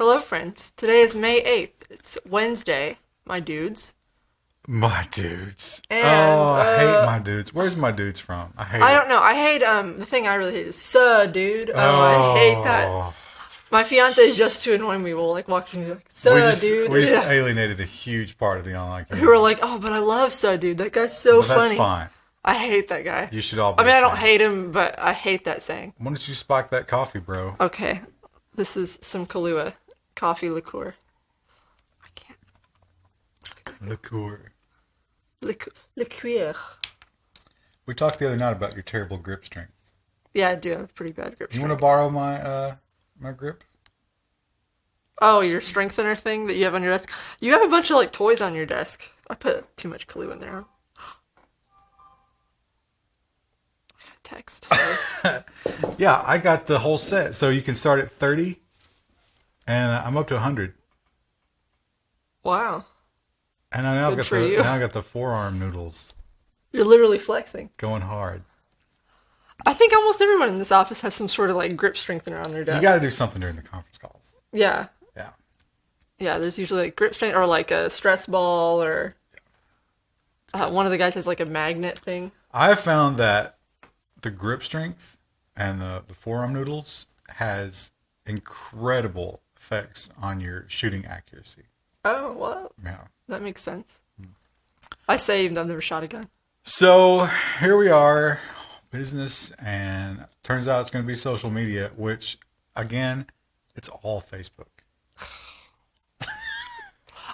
Hello, friends. Today is May 8th. It's Wednesday, my dudes. My dudes. And, I hate my dudes. Where's my dudes from? I don't know. I hate, the thing I really hate is, dude. I hate that. My fiance is just too annoying me. We'll, like, walk through like, dude. We just alienated a huge part of the online community. Who are like, oh, but I love dude. That guy's so funny. That's fine. I hate that guy. You should all be I mean, I don't hate him, but I hate that saying. Why don't you spike that coffee, bro? Okay. This is some Kahlua coffee liqueur. I can't. Liqueur. Liqueur. We talked the other night about your terrible grip strength. Yeah, I do have pretty bad grip strength. You want to borrow my my grip? Oh, your strengthener thing that you have on your desk? You have a bunch of, like, toys on your desk. I put too much Kahlua in there. Text. Sorry. Yeah, I got the whole set. So you can start at 30, and I'm up to 100. Wow. And I now got the forearm noodles. You're literally flexing. Going hard. I think almost everyone in this office has some sort of, like, grip strengthener on their desk. You got to do something during the conference calls. Yeah. Yeah. Yeah, there's usually, like, grip strength or, like, a stress ball or one of the guys has, like, a magnet thing. I have found that the grip strength and the forearm noodles has incredible effects on your shooting accuracy. Oh, well, yeah, that makes sense. I saved. I've never shot a gun. So here we are, business, and turns out it's going to be social media, which, again, it's all Facebook.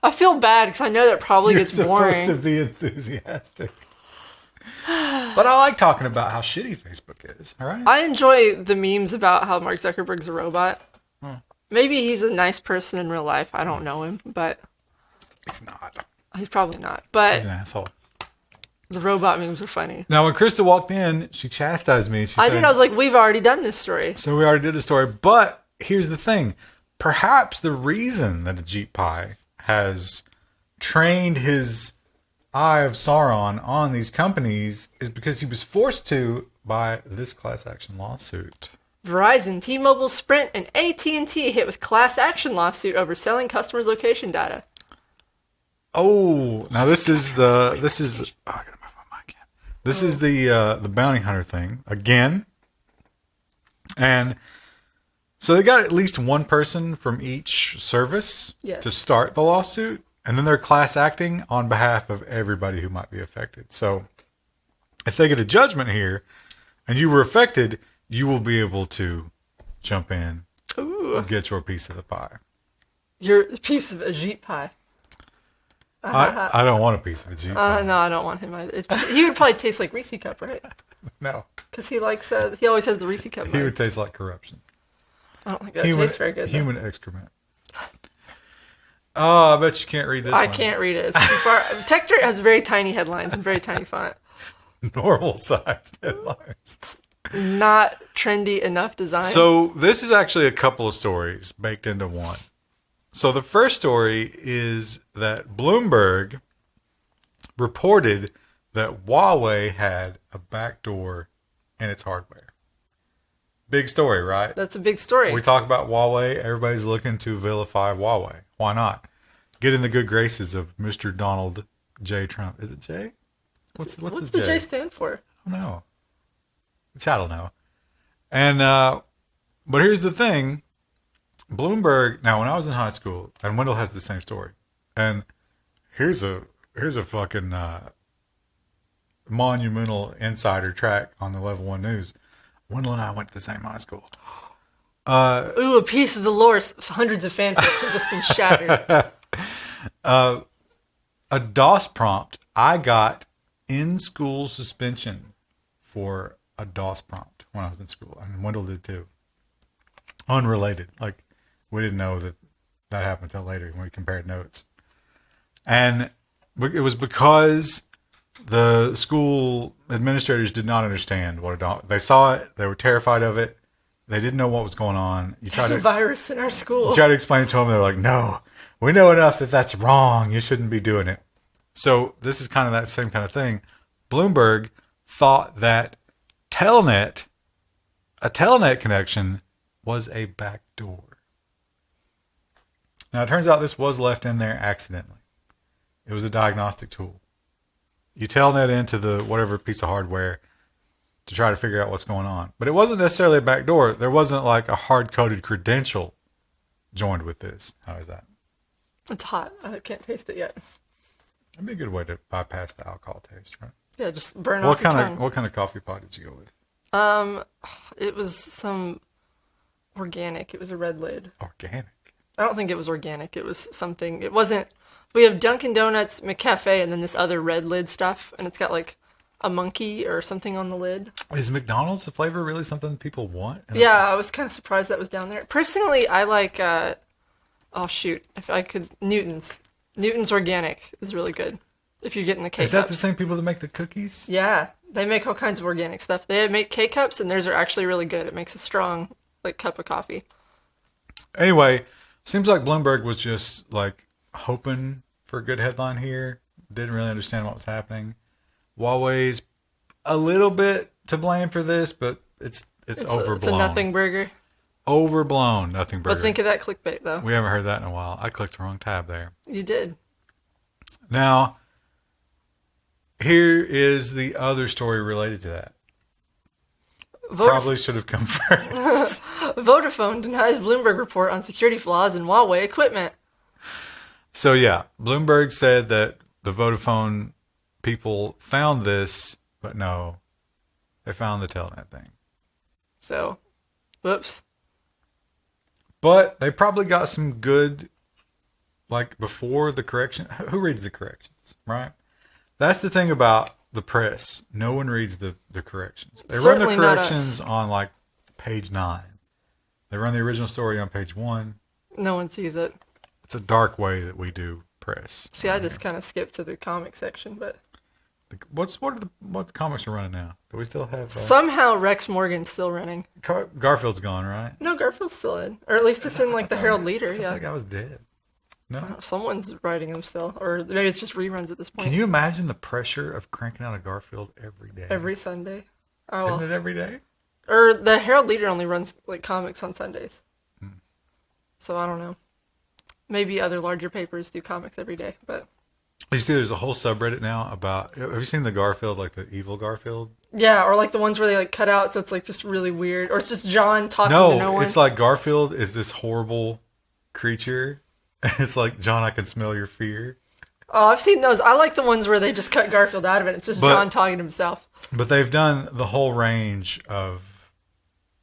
I feel bad because I know that probably gets boring. You're supposed to be enthusiastic. But I like talking about how shitty Facebook is, all right? I enjoy the memes about how Mark Zuckerberg's a robot. Maybe he's a nice person in real life. I don't know him, but... He's not. He's probably not, but... He's an asshole. The robot memes are funny. Now, when Krista walked in, she chastised me. I was like, we've already done this story. So we already did the story, but here's the thing. Perhaps the reason that Ajit Pai has trained his eye of Sauron on these companies is because he was forced to by this class action lawsuit. Verizon, T-Mobile, Sprint, and AT&T hit with class action lawsuit over selling customers' location data. Oh, now this is oh, I gotta move my mic in. This is the bounty hunter thing again, and so they got at least one person from each service to start the lawsuit. And then they're class acting on behalf of everybody who might be affected. So if they get a judgment here and you were affected, you will be able to jump in and get your piece of the pie. Your piece of Ajit Pai. I don't want a piece of Ajit Pai. No, I don't want him either. He would probably taste like Reese Cup, right? No. Because he likes, he always has the Reese Cup. He would taste like corruption. I don't think that tastes very good. Human excrement. Oh, I bet you can't read this one. I can't read it. Techdirt has very tiny headlines and very tiny font. Normal sized headlines. Not trendy enough design. So this is actually a couple of stories baked into one. So the first story is that Bloomberg reported that Huawei had a backdoor in its hardware. Big story, right? That's a big story. We talk about Huawei. Everybody's looking to vilify Huawei. Why not? Get in the good graces of Mr. Donald J. Trump. Is it J? What's the J stand for? I don't know. I don't know. And but here's the thing. Bloomberg. Now, when I was in high school, and Wendell has the same story. And here's a fucking monumental insider track on the Level 1 News. Wendell and I went to the same high school. Ooh, a piece of the lore. Hundreds of fanfics have just been shattered. A DOS prompt. I got in-school suspension for a DOS prompt when I was in school. And Wendell did too. Unrelated. Like, we didn't know that happened until later when we compared notes. And it was because the school administrators did not understand what a DOS... They saw it. They were terrified of it. They didn't know what was going on. There's a virus in our school. You try to explain it to them. They're like, no, we know enough that that's wrong. You shouldn't be doing it. So this is kind of that same kind of thing. Bloomberg thought that Telnet, a Telnet connection, was a backdoor. Now, it turns out this was left in there accidentally. It was a diagnostic tool. You telnet into the whatever piece of hardware to try to figure out what's going on. But it wasn't necessarily a backdoor. There wasn't like a hard-coded credential joined with this. How is that? It's hot. I can't taste it yet. That'd be a good way to bypass the alcohol taste, right? Yeah, just burn off your tongue. What kind of coffee pot did you go with? It was some organic. It was a red lid. Organic? I don't think it was organic. It was something. It wasn't. We have Dunkin' Donuts, McCafe, and then this other red lid stuff, and it's got like a monkey or something on the lid. Is McDonald's the flavor really something people want? Yeah, I was kind of surprised that was down there. Personally, I like, oh shoot, if I could, Newton's. Newton's Organic is really good. If you're getting the K-Cups. Is that the same people that make the cookies? Yeah, they make all kinds of organic stuff. They make K-Cups, and theirs are actually really good. It makes a strong, like, cup of coffee. Anyway, seems like Bloomberg was just, like, hoping for a good headline here. Didn't really understand what was happening. Huawei's a little bit to blame for this, but it's overblown. It's a nothing burger. Overblown nothing burger. But think of that clickbait, though. We haven't heard that in a while. I clicked the wrong tab there. You did. Now, here is the other story related to that. Probably should have come first. Vodafone denies Bloomberg report on security flaws in Huawei equipment. So yeah, Bloomberg said that the Vodafone people found this, but no, they found the Telnet thing. So, whoops. But they probably got some good, like before the correction. Who reads the corrections, right? That's the thing about the press. No one reads the corrections. They Certainly run the corrections on like page 9. They run the original story on page 1. No one sees it. It's a dark way that we do press. See, I just kind of skipped to the comic section, but what comics are running now? Do we still have somehow Rex Morgan's still running? Garfield's gone, right? No, Garfield's still in, or at least it's in like the Herald Leader. Yeah, that guy was dead. No, someone's writing them still, or maybe it's just reruns at this point. Can you imagine the pressure of cranking out a Garfield every day? Every Sunday. Oh, isn't it every day? Or the Herald Leader only runs like comics on Sundays. So I don't know. Maybe other larger papers do comics every day, but you see, there's a whole subreddit now about. Have you seen the Garfield, like the evil Garfield? Yeah, or like the ones where they like cut out, so it's like just really weird, or it's just John talking to no one. It's like Garfield is this horrible creature. It's like, John, I can smell your fear. Oh, I've seen those. I like the ones where they just cut Garfield out of it. It's just John talking to himself. But they've done the whole range of,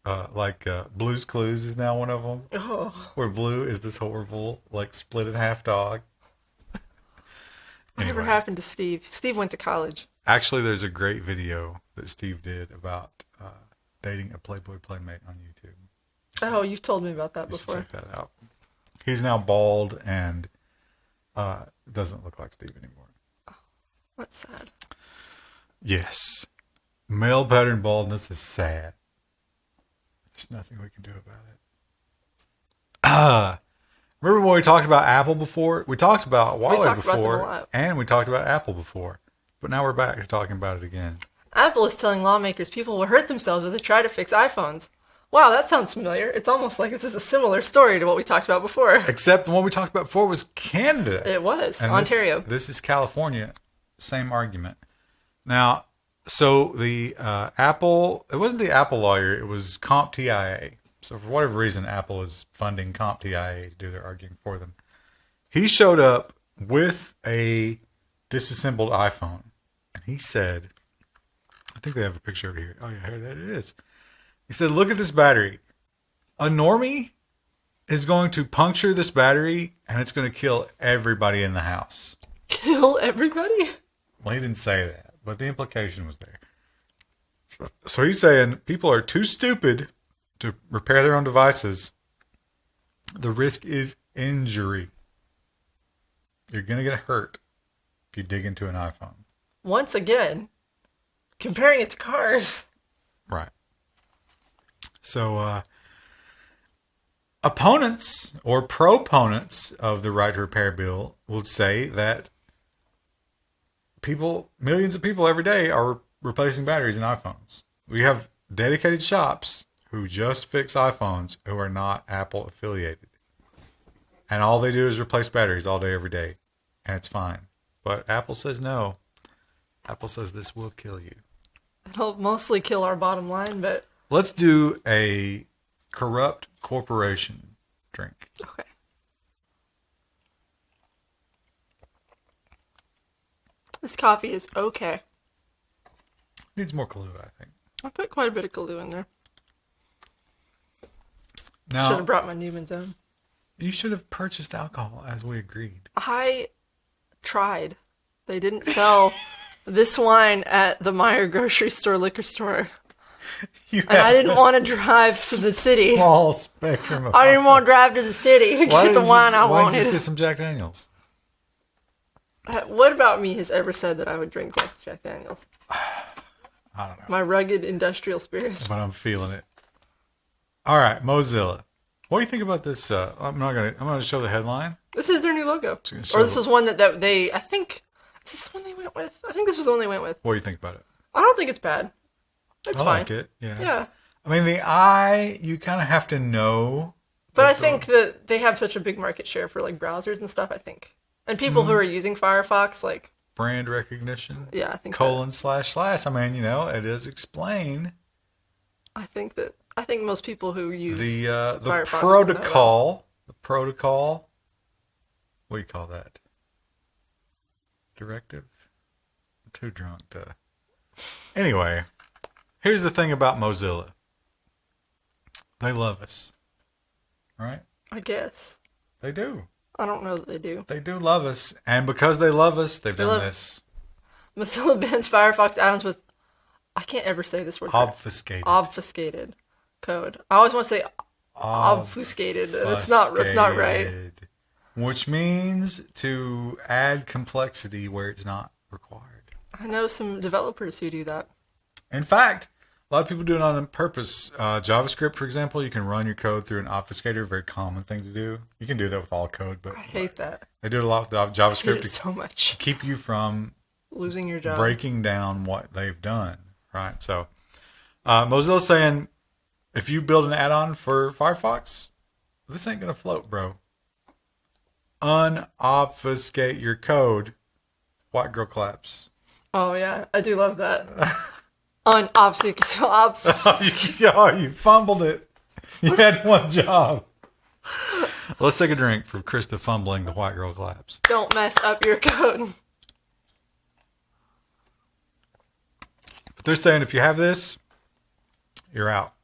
Blue's Clues is now one of them. Oh. Where Blue is this horrible, like, split in half dog. Whatever happened to Steve? Steve went to college. Actually, there's a great video that Steve did about dating a Playboy Playmate on YouTube. Oh, you've told me about that You should before. check that out. He's now bald and doesn't look like Steve anymore. Oh, that's sad. Yes. Male pattern baldness is sad. There's nothing we can do about it. Remember when we talked about Apple before? We talked about Huawei before, and we talked about Apple before. But now we're back to talking about it again. Apple is telling lawmakers people will hurt themselves if they try to fix iPhones. Wow, that sounds familiar. It's almost like this is a similar story to what we talked about before. Except the one we talked about before was Canada. It was. And Ontario. This is California. Same argument. Now, so the Apple, it wasn't the Apple lawyer, it was CompTIA. So for whatever reason, Apple is funding CompTIA to do their arguing for them. He showed up with a disassembled iPhone. And he said, I think they have a picture over here. Oh yeah, here that it is. He said, look at this battery. A normie is going to puncture this battery and it's going to kill everybody in the house. Kill everybody? Well, he didn't say that, but the implication was there. So he's saying people are too stupid to repair their own devices. The risk is injury. You're going to get hurt if you dig into an iPhone. Once again, comparing it to cars. Right. So, opponents or proponents of the right to repair bill will say that millions of people every day are replacing batteries in iPhones. We have dedicated shops who just fix iPhones who are not Apple affiliated. And all they do is replace batteries all day, every day. And it's fine. But Apple says no. Apple says this will kill you. It'll mostly kill our bottom line, but... Let's do a corrupt corporation drink. Okay. This coffee is okay. Needs more Kahlua, I think. I put quite a bit of Kahlua in there. Now, Should have brought my Newman's Own. you should have purchased alcohol as we agreed. I tried. They didn't sell this wine at the Meyer grocery store liquor store. You And I didn't want to drive to the city. small spectrum of I didn't want to drive to the city to Why get the didn't you wine just- I why didn't you just wanted. get some Jack Daniels? What about me has ever said that I would drink Jack Daniels? I don't know, My rugged industrial spirit. but I'm feeling it. All right, Mozilla. What do you think about this? I'm gonna show the headline. This is their new logo. gonna Or show this was one that they, I think, is this the one they went with? I think this was the one they went with. What do you think about it? I don't think it's bad. It's I fine. like it. Yeah. Yeah. I mean, the eye, you kind of have to know. But I think that they have such a big market share for like browsers and stuff, I think. And people who are using Firefox, like, Brand recognition. yeah, I think Colon // I mean, it is explain I think most people who use the Firefox will know that. protocol. The protocol. What do you call that? Directive. I'm too drunk to. Anyway, here's the thing about Mozilla. They love us, right? I guess. They do. I don't know that they do. They do love us, and because they love us, they've done this. Mozilla bans Firefox add-ons with, I can't ever say this word. Obfuscated. Obfuscated code. I always want to say obfuscated, and it's not right. Obfuscated, which means to add complexity where it's not required. I know some developers who do that. In fact, a lot of people do it on purpose. JavaScript, for example, you can run your code through an obfuscator, a very common thing to do. You can do that with all code, but I hate that. they do it a lot with I hate JavaScript it to so much. keep you from Losing your job. breaking down what they've done, right? So Mozilla's saying, if you build an add-on for Firefox, this ain't going to float, bro. Unobfuscate your code. White girl claps. Oh, yeah. I do love that. Unobfuscated. Oh, you fumbled it. You had one job. Let's take a drink for Krista fumbling the white girl claps. Don't mess up your code. But they're saying if you have this, you're out.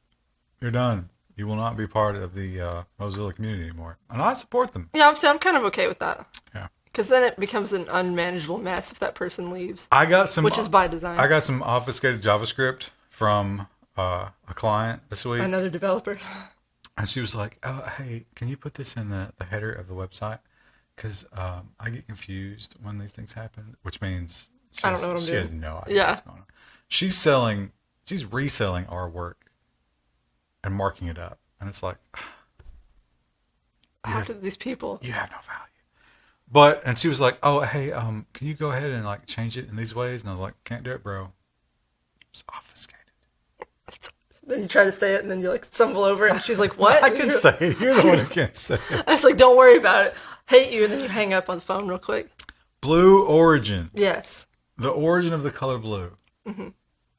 You're done. You will not be part of the Mozilla community anymore. And I support them. Yeah, I'm kind of okay with that. Yeah. Because then it becomes an unmanageable mess if that person leaves. I got some, which is by design. I got some obfuscated JavaScript from a client this week. Another developer. And she was like, "Oh, hey, can you put this in the header of the website? Because I get confused when these things happen." Which means I don't know what I'm she doing. has no idea Yeah. what's going on. She's reselling our work and marking it up. And it's like, How did these people? you have no value. And she was like, "Oh, hey, can you go ahead and like change it in these ways?" And I was like, "Can't do it, bro. It's obfuscated." Then you try to say it, and then you like stumble over it, and she's like, "What?" I can say it. You're the one who can't say it. I was like, "Don't worry about it. Hate you," and then you hang up on the phone real quick. Blue origin. Yes. The origin of the color blue. Mm-hmm.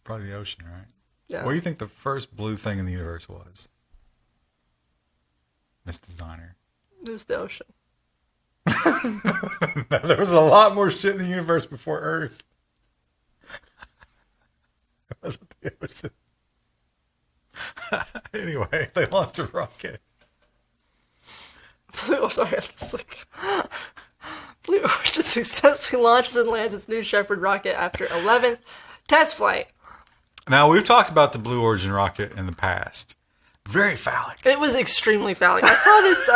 Probably the ocean, right? Yeah. What do you think the first blue thing in the universe was? Miss Designer. It was the ocean. There was a lot more shit in the universe before Earth. It wasn't the ocean. Anyway, they launched a rocket. Oh, sorry. It's like, Blue Origin successfully launches and lands its new Shepard rocket after 11th test flight. Now, we've talked about the Blue Origin rocket in the past. Very phallic. It was extremely phallic. I saw this.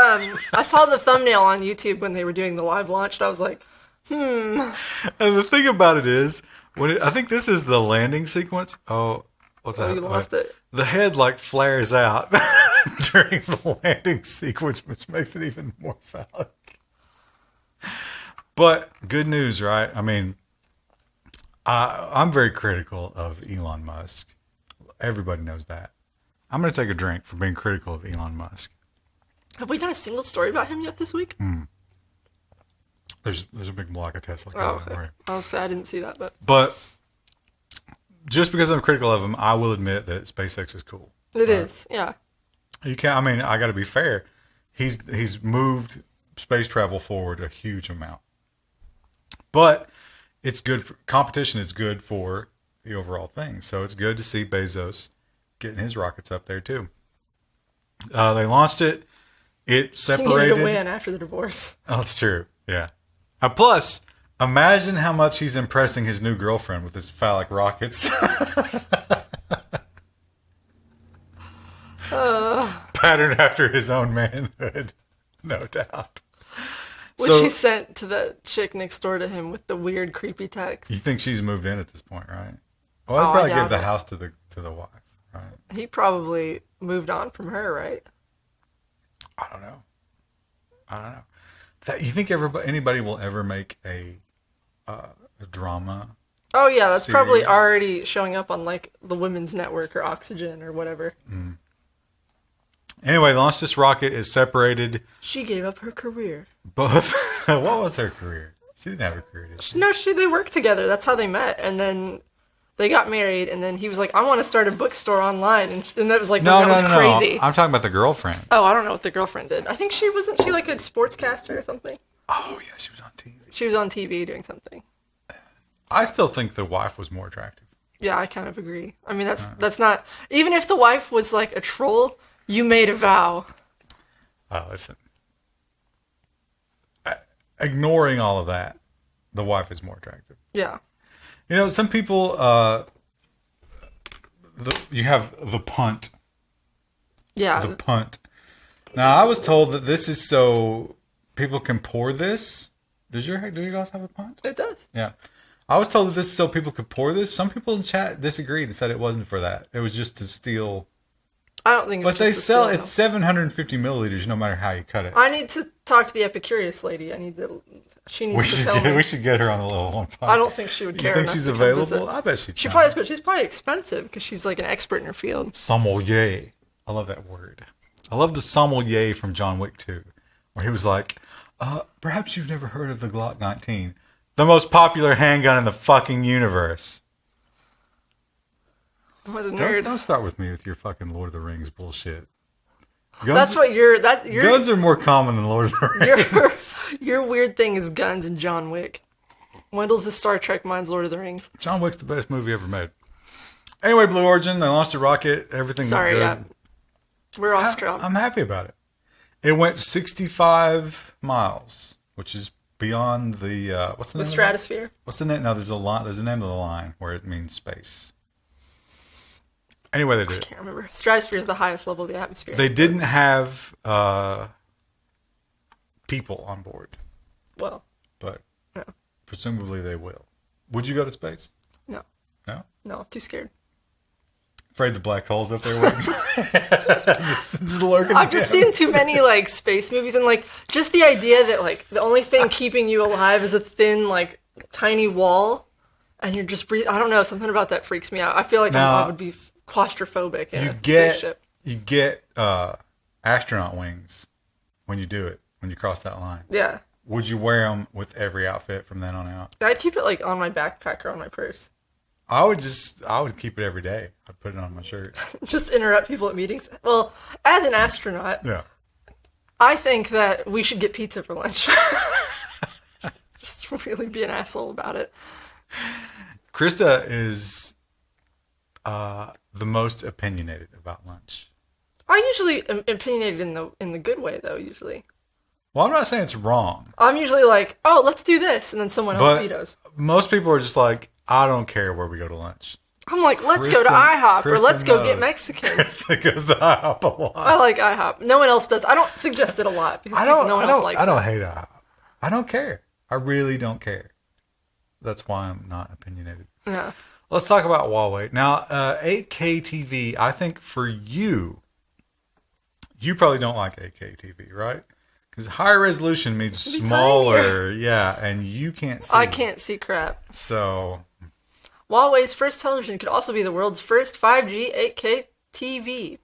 I saw the thumbnail on YouTube when they were doing the live launch, and I was like, And the thing about it is, I think this is the landing sequence. Oh, what's that? you lost it. The head like flares out during the landing sequence, which makes it even more phallic. But good news, right? I mean, I'm very critical of Elon Musk. Everybody knows that. I'm going to take a drink for being critical of Elon Musk. Have we done a single story about him yet this week? There's a big block of Tesla. Oh, okay. I'll say I didn't see that, but just because I'm critical of him, I will admit that SpaceX is cool. It is, yeah. You can't. I mean, I got to be fair. He's moved space travel forward a huge amount, but it's good. Competition is good for the overall thing. So it's good to see Bezos getting his rockets up there too. They launched it. It separated. He needed to win after the divorce. Oh, that's true. Yeah. Plus, imagine how much he's impressing his new girlfriend with his phallic rockets. Patterned after his own manhood, no doubt. Which he sent to the chick next door to him with the weird, creepy text. You think she's moved in at this point, right? Well, I'd probably give the house to the wife, right? He probably moved on from her, right? I don't know. You think anybody will ever make a drama? Oh yeah, that's series? Probably already showing up on like the Women's Network or Oxygen or whatever. Anyway, launched this rocket. Is separated. She gave up her career. Both. What was her career? She didn't have a career. Did she? No, they worked together. That's how they met, and then they got married. And then he was like, "I want to start a bookstore online," and that was like, no, crazy. No. I'm talking about the girlfriend. Oh, I don't know what the girlfriend did. I think wasn't she like a sportscaster or something? Oh yeah, she was on TV. She was on TV doing something. I still think the wife was more attractive. Yeah, I kind of agree. I mean, that's not even if the wife was like a troll. You made a vow. Listen. Ignoring all of that, the wife is more attractive. Yeah. You know, some people, you have the punt. Yeah. The punt. Now, I was told that this is so people can pour this. Do you guys have a punt? It does. Yeah. I was told that this is so people could pour this. Some people in chat disagreed and said it wasn't for that. It was just to steal. I don't think. But they sell it's 750 milliliters, no matter how you cut it. I need to talk to the Epicurious lady. She needs to tell me. We should get her on the Level 1 podcast. I don't think she would care. You think she's available? I bet she. She probably is, but she's probably expensive because she's like an expert in her field. Sommelier. I love that word. I love the sommelier from John Wick 2, where he was like, "Perhaps you've never heard of the Glock 19, the most popular handgun in the fucking universe." What a nerd. Don't start with me with your fucking Lord of the Rings bullshit. That's what guns are more common than Lord of the Rings. Your weird thing is guns and John Wick. Wendell's the Star Trek, mine's Lord of the Rings. John Wick's the best movie ever made. Anyway, Blue Origin, they launched a rocket. Everything Sorry, good. yeah. We're off track. I'm happy about it. It went 65 miles, which is beyond the what's the name? The stratosphere. What's the name? No, there's a line. There's a name of the line where it means space. Anyway, they did. I can't remember. Stratosphere is the highest level of the atmosphere. They didn't have people on board. Well, but no. Presumably they will. Would you go to space? No. No? No, too scared. Afraid the black hole's up there waiting. just lurking. I've just seen too many like space movies, and like just the idea that like the only thing keeping you alive is a thin like tiny wall, and you're just breathing. I don't know, something about that freaks me out. I feel like I would be claustrophobic in a spaceship. You get astronaut wings when you do it, when you cross that line. Yeah. Would you wear them with every outfit from then on out? I'd keep it like on my backpack or on my purse. I would keep it every day. I'd put it on my shirt. Just interrupt people at meetings. Well, as an astronaut, yeah, I think that we should get pizza for lunch. Just really be an asshole about it. Krista is the most opinionated about lunch. I usually am opinionated in the good way, though. Usually. Well, I'm not saying it's wrong. I'm usually like, "Oh, let's do this," and then someone else vetoes. Most people are just like, "I don't care where we go to lunch." I'm like, let's go to IHOP or let's go get Mexican. Krista goes to IHOP a lot. I like IHOP. No one else does. I don't suggest it a lot because no one else likes it. I don't hate IHOP. I don't care. I really don't care. That's why I'm not opinionated. Yeah. Let's talk about Huawei. Now, 8K TV, I think for you probably don't like 8K TV, right? Because higher resolution means smaller. Yeah, and you can't see. I can't see crap. So Huawei's first television could also be the world's first 5G 8K TV.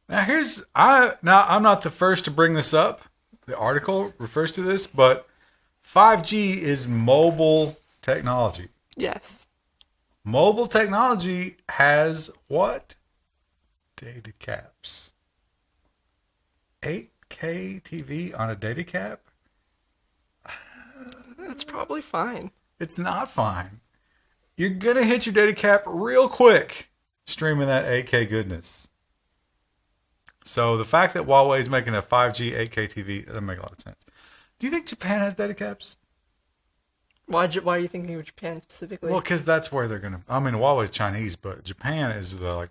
I'm not the first to bring this up. The article refers to this, but 5G is mobile technology. Yes. Mobile technology has what? Data caps. 8K TV on a data cap? That's probably fine. It's not fine. You're going to hit your data cap real quick streaming that 8K goodness. So the fact that Huawei is making a 5G 8K TV doesn't make a lot of sense. Do you think Japan has data caps? Why are you thinking of Japan specifically? Well, because that's where they're going to... I mean, Huawei's Chinese, but Japan is the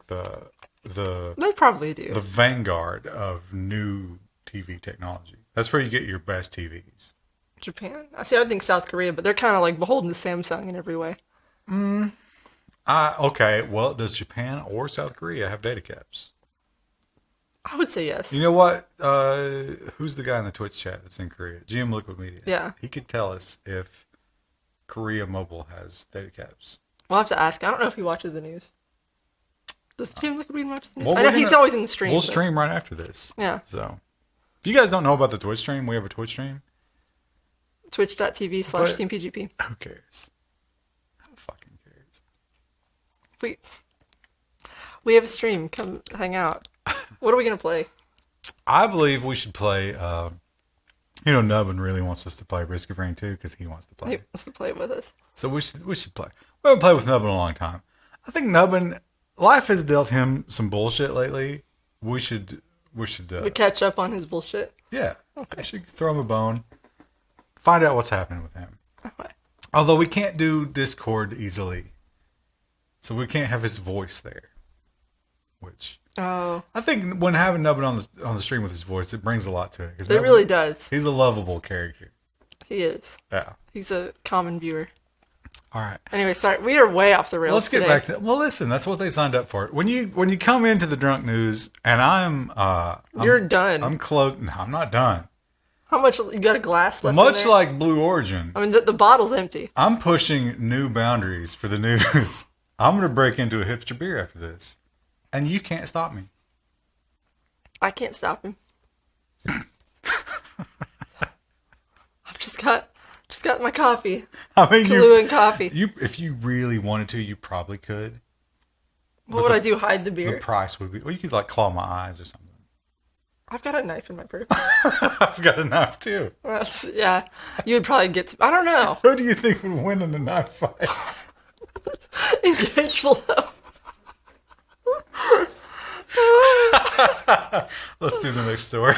They probably do. The vanguard of new TV technology. That's where you get your best TVs. Japan? I think South Korea, but they're kind of like beholden to Samsung in every way. Okay, well, does Japan or South Korea have data caps? I would say yes. You know what? Who's the guy in the Twitch chat that's in Korea? GM Liquid Media. Yeah. He could tell us if Korea Mobile has data caps. We'll have to ask. I don't know if he watches the news. Does GM Liquid Media watch the news? Well, I know he's always in the stream. We'll stream right after this. Yeah. So, if you guys don't know about the Twitch stream, we have a Twitch stream. Twitch.tv/TeamPGP. Who cares? Who fucking cares? We have a stream. Come hang out. What are we going to play? I believe we should play... Nubbin really wants us to play Risk of Rain 2 because he wants to play. He wants to play with us. So we should play. We haven't played with Nubbin in a long time. I think Nubbin... Life has dealt him some bullshit lately. We should catch up on his bullshit. Yeah. Okay. We should throw him a bone. Find out what's happening with him. Okay. Although we can't do Discord easily. So we can't have his voice there. Which... Oh. I think when having Nubbin on the stream with his voice, it brings a lot to it. It really does. He's a lovable character. He is. Yeah. He's a common viewer. All right. Anyway, sorry, we are way off the rails. Let's get back to... Well, listen, that's what they signed up for. When you come into the drunk news, and you're done. I'm close. No, I'm not done. How much you got a glass left? Much like Blue Origin. I mean, the bottle's empty. I'm pushing new boundaries for the news. I'm going to break into a hipster beer after this, and you can't stop me. I can't stop him. I've just got my coffee. I mean, Kahlua and coffee. If you really wanted to, you probably could. What would I do? Hide the beer? The price would be... Well, you could like claw my eyes or something. I've got a knife in my purse. I've got a knife too. Yeah, you would probably get to... I don't know. Who do you think would win in a knife fight? Engage below. Let's do the next story.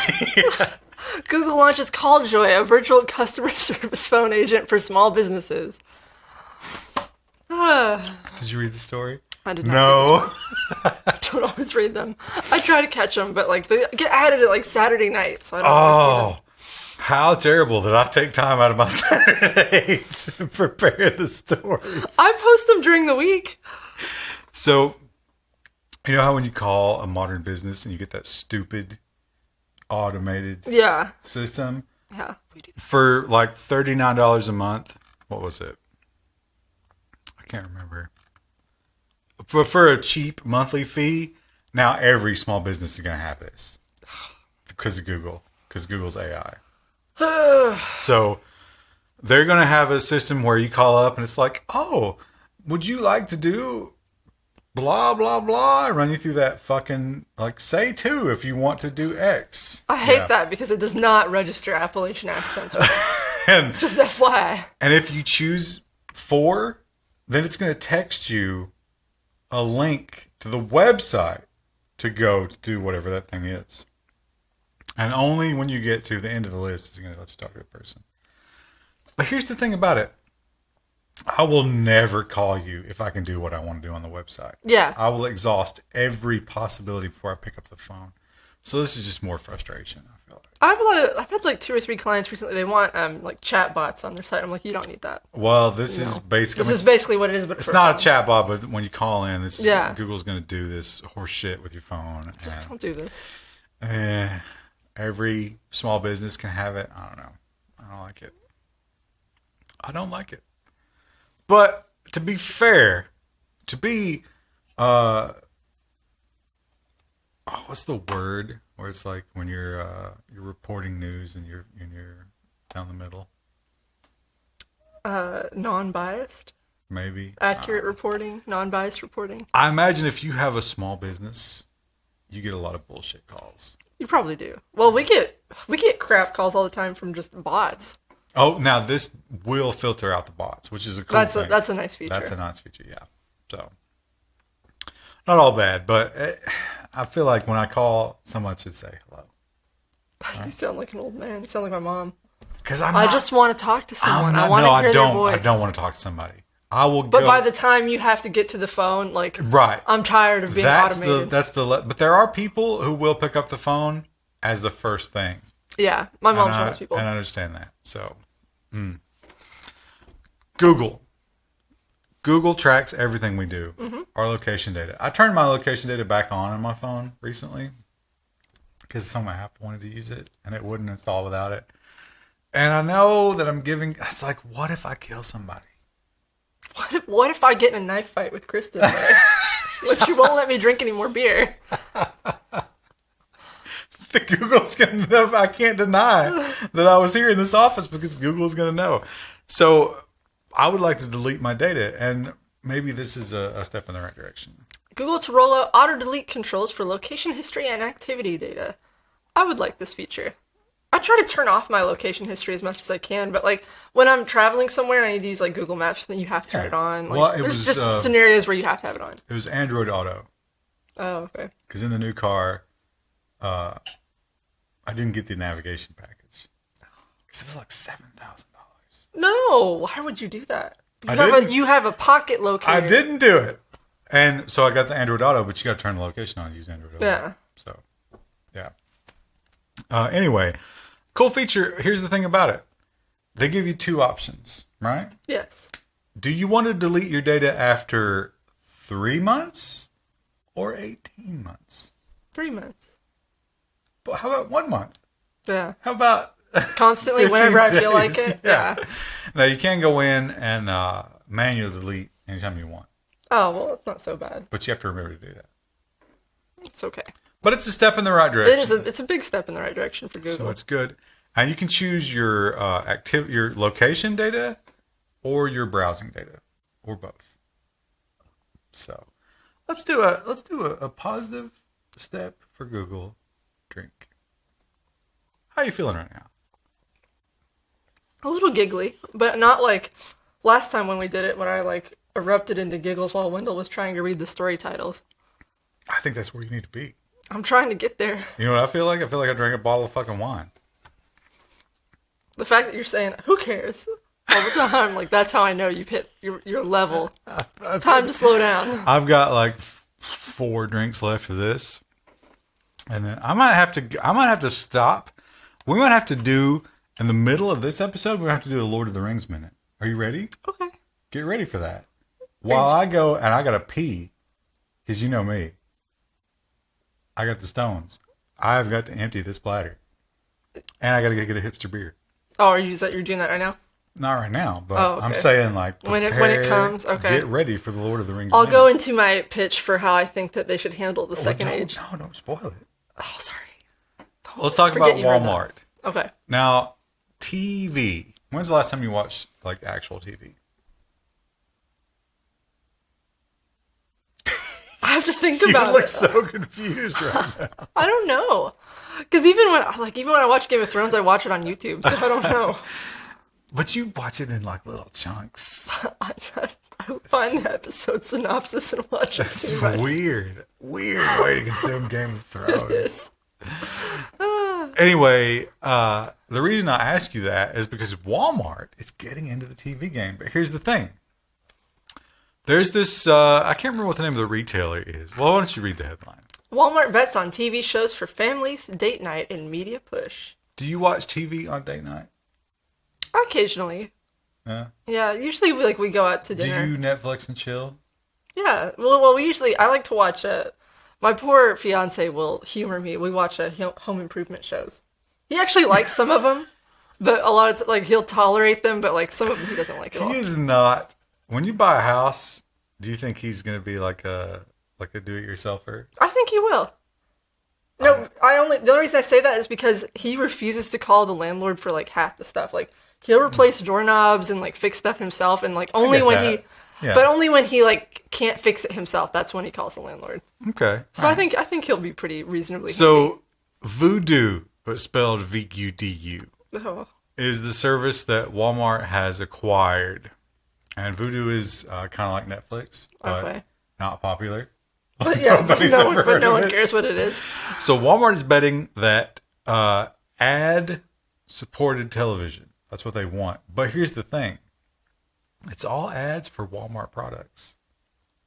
Google launches CallJoy, a virtual customer service phone agent for small businesses. Did you read the story? I did not. No. I don't always read them. I try to catch them, but like they get added at like Saturday night, so I don't always see them. How terrible that I take time out of my Saturday to prepare the stories. I post them during the week. So, you know how when you call a modern business and you get that stupid automated system? Yeah, we do. For like $39 a month. What was it? I can't remember. For a cheap monthly fee, now every small business is going to have this. Because of Google. Because Google's AI. So, they're going to have a system where you call up and it's like, oh, would you like to do blah, blah, blah? I run you through that fucking, like, say two if you want to do X. I hate that because it does not register Appalachian accents. And, just FYI. And if you choose 4, then it's going to text you a link to the website to go to do whatever that thing is. And only when you get to the end of the list is it going to let you talk to the person. But here's the thing about it. I will never call you if I can do what I want to do on the website. Yeah. I will exhaust every possibility before I pick up the phone. So this is just more frustration, I feel like. I've had like 2 or 3 clients recently. They want like chat bots on their site. I'm like, you don't need that. Well, this is basically... This is basically what it is, but it's not a chat bot, but when you call in, this is, yeah. Google's going to do this horse shit with your phone. Just don't do this. Every small business can have it. I don't know. I don't like it. I don't like it. But to be fair, to be what's the word where it's like when you're reporting news and you're down the middle? Non-biased. Maybe Accurate reporting, non-biased reporting. I imagine if you have a small business, you get a lot of bullshit calls. You probably do. Well, we get crap calls all the time from just bots. Oh, now this will filter out the bots, which is a cool thing. That's a nice feature. That's a nice feature, yeah. So, not all bad, but I feel like when I call, someone should say hello. You sound like an old man. You sound like my mom. Because I just want to talk to someone. I want to hear their voice. I don't want to talk to somebody. I will. But by the time you have to get to the phone, like, right, I'm tired of being automated. But there are people who will pick up the phone as the first thing. Yeah, my mom's one of those people. And I understand that. So, Google tracks everything we do. Mm-hmm. Our location data. I turned my location data back on my phone recently because some app wanted to use it and it wouldn't install without it. And I know that it's like, what if I kill somebody? What if I get in a knife fight with Kristen? But she won't let me drink any more beer. The Google's going to know. I can't deny that I was here in this office because Google's going to know. So I would like to delete my data, and maybe this is a step in the right direction. Google to roll out auto-delete controls for location history and activity data. I would like this feature. I try to turn off my location history as much as I can, but like when I'm traveling somewhere and I need to use like Google Maps, then you have to turn it on. Like, there's just scenarios where you have to have it on. It was Android Auto. Oh, okay. Because in the new car, I didn't get the navigation package. Because it was like $7,000. No, why would you do that? You have a pocket locator. I didn't do it. And so I got the Android Auto, but you got to turn the location on to use Android Auto. Yeah. So, yeah. Anyway, cool feature. Here's the thing about it. They give you two options, right? Yes. Do you want to delete your data after 3 months or 18 months? 3 months. But how about 1 month? Yeah. How about constantly whenever I feel like it? Yeah. Now, you can go in and manually delete anytime you want. Oh, well, it's not so bad. But you have to remember to do that. It's okay. But it's a step in the right direction. It's a big step in the right direction for Google. So it's good. And you can choose your your location data or your browsing data or both. So let's do a positive step for Google. Drink. How are you feeling right now? A little giggly, but not like last time when we did it when I like erupted into giggles while Wendell was trying to read the story titles. I think that's where you need to be. I'm trying to get there. You know what I feel like? I feel like I drank a bottle of fucking wine. The fact that you're saying, who cares? All the time, like that's how I know you've hit your level. Time to slow down. I've got like 4 drinks left of this. And then I might have to stop. We might have to do, in the middle of this episode, we're going to have to do a Lord of the Rings minute. Are you ready? Okay. Get ready for that. While I go, and I got to pee, because you know me. I got the stones. I've got to empty this bladder. And I got to get a hipster beer. Oh, you're doing that right now? Not right now, but okay. I'm saying like prepare, when it comes, okay. Get ready for the Lord of the Rings. I'll go into my pitch for how I think that they should handle the second age. No, don't spoil it. Oh, sorry. Let's talk about Walmart. Okay. Now, TV. When's the last time you watched like actual TV? I have to think about it. You look so confused right now. I don't know, because even when I watch Game of Thrones, I watch it on YouTube, so I don't know. But you watch it in like little chunks. I find the episode synopsis and watch it. That's weird. Weird way to consume Game of Thrones. It is. Anyway, the reason I ask you that is because Walmart is getting into the TV game. But here's the thing. There's this, I can't remember what the name of the retailer is. Well, why don't you read the headline? Walmart bets on TV shows for families, date night, and media push. Do you watch TV on date night? Occasionally. Yeah? Yeah, usually we go out to dinner. Do you Netflix and chill? Yeah. Well, I like to watch, my poor fiance will humor me. We watch home improvement shows. He actually likes some of them, but a lot of, he'll tolerate them, but, some of them he doesn't like at all. He is not... When you buy a house, do you think he's going to be like a do-it-yourselfer? I think he will. No, the only reason I say that is because he refuses to call the landlord for like half the stuff. Like he'll replace doorknobs and like fix stuff himself, and like only when he like can't fix it himself. That's when he calls the landlord. Okay. So I think he'll be pretty reasonably. So Voodoo, but spelled VUDU, is the service that Walmart has acquired, and Voodoo is kind of like Netflix, but not popular. But no one cares what it is. So Walmart is betting that ad-supported television. That's what they want. But here's the thing. It's all ads for Walmart products.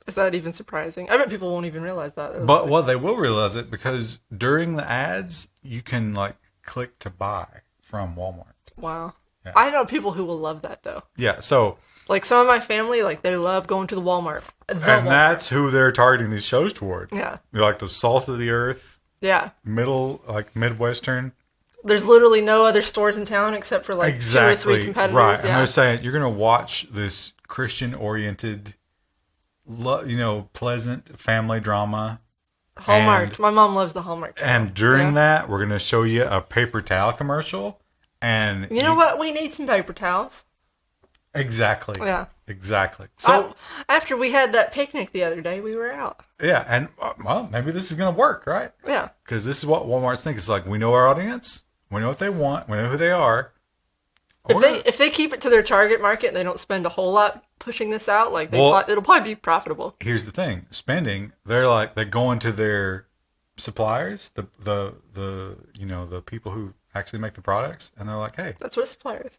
Is that even surprising? I bet people won't even realize that. But well, they will realize it because during the ads, you can like click to buy from Walmart. Wow. Yeah. I know people who will love that though. Yeah, so... Like some of my family, like they love going to the Walmart. That's who they're targeting these shows toward. Yeah. They're like the salt of the earth. Yeah. Midwestern. There's literally no other stores in town except for like 2 or 3 competitors. Right. Yeah. And they're saying you're going to watch this Christian-oriented, pleasant family drama. Hallmark. My mom loves the Hallmark show. And during that, we're going to show you a paper towel commercial. And you know what? We need some paper towels. Exactly. Yeah. Exactly. So after we had that picnic the other day, we were out. Yeah, and well, maybe this is going to work, right? Yeah. Because this is what Walmart's think. It's like we know our audience, we know what they want, we know who they are. If they keep it to their target market and they don't spend a whole lot pushing this out, like it'll probably be profitable. Here's the thing: spending. They go into their suppliers, the people who actually make the products, and they're like, hey, that's what a supplier is.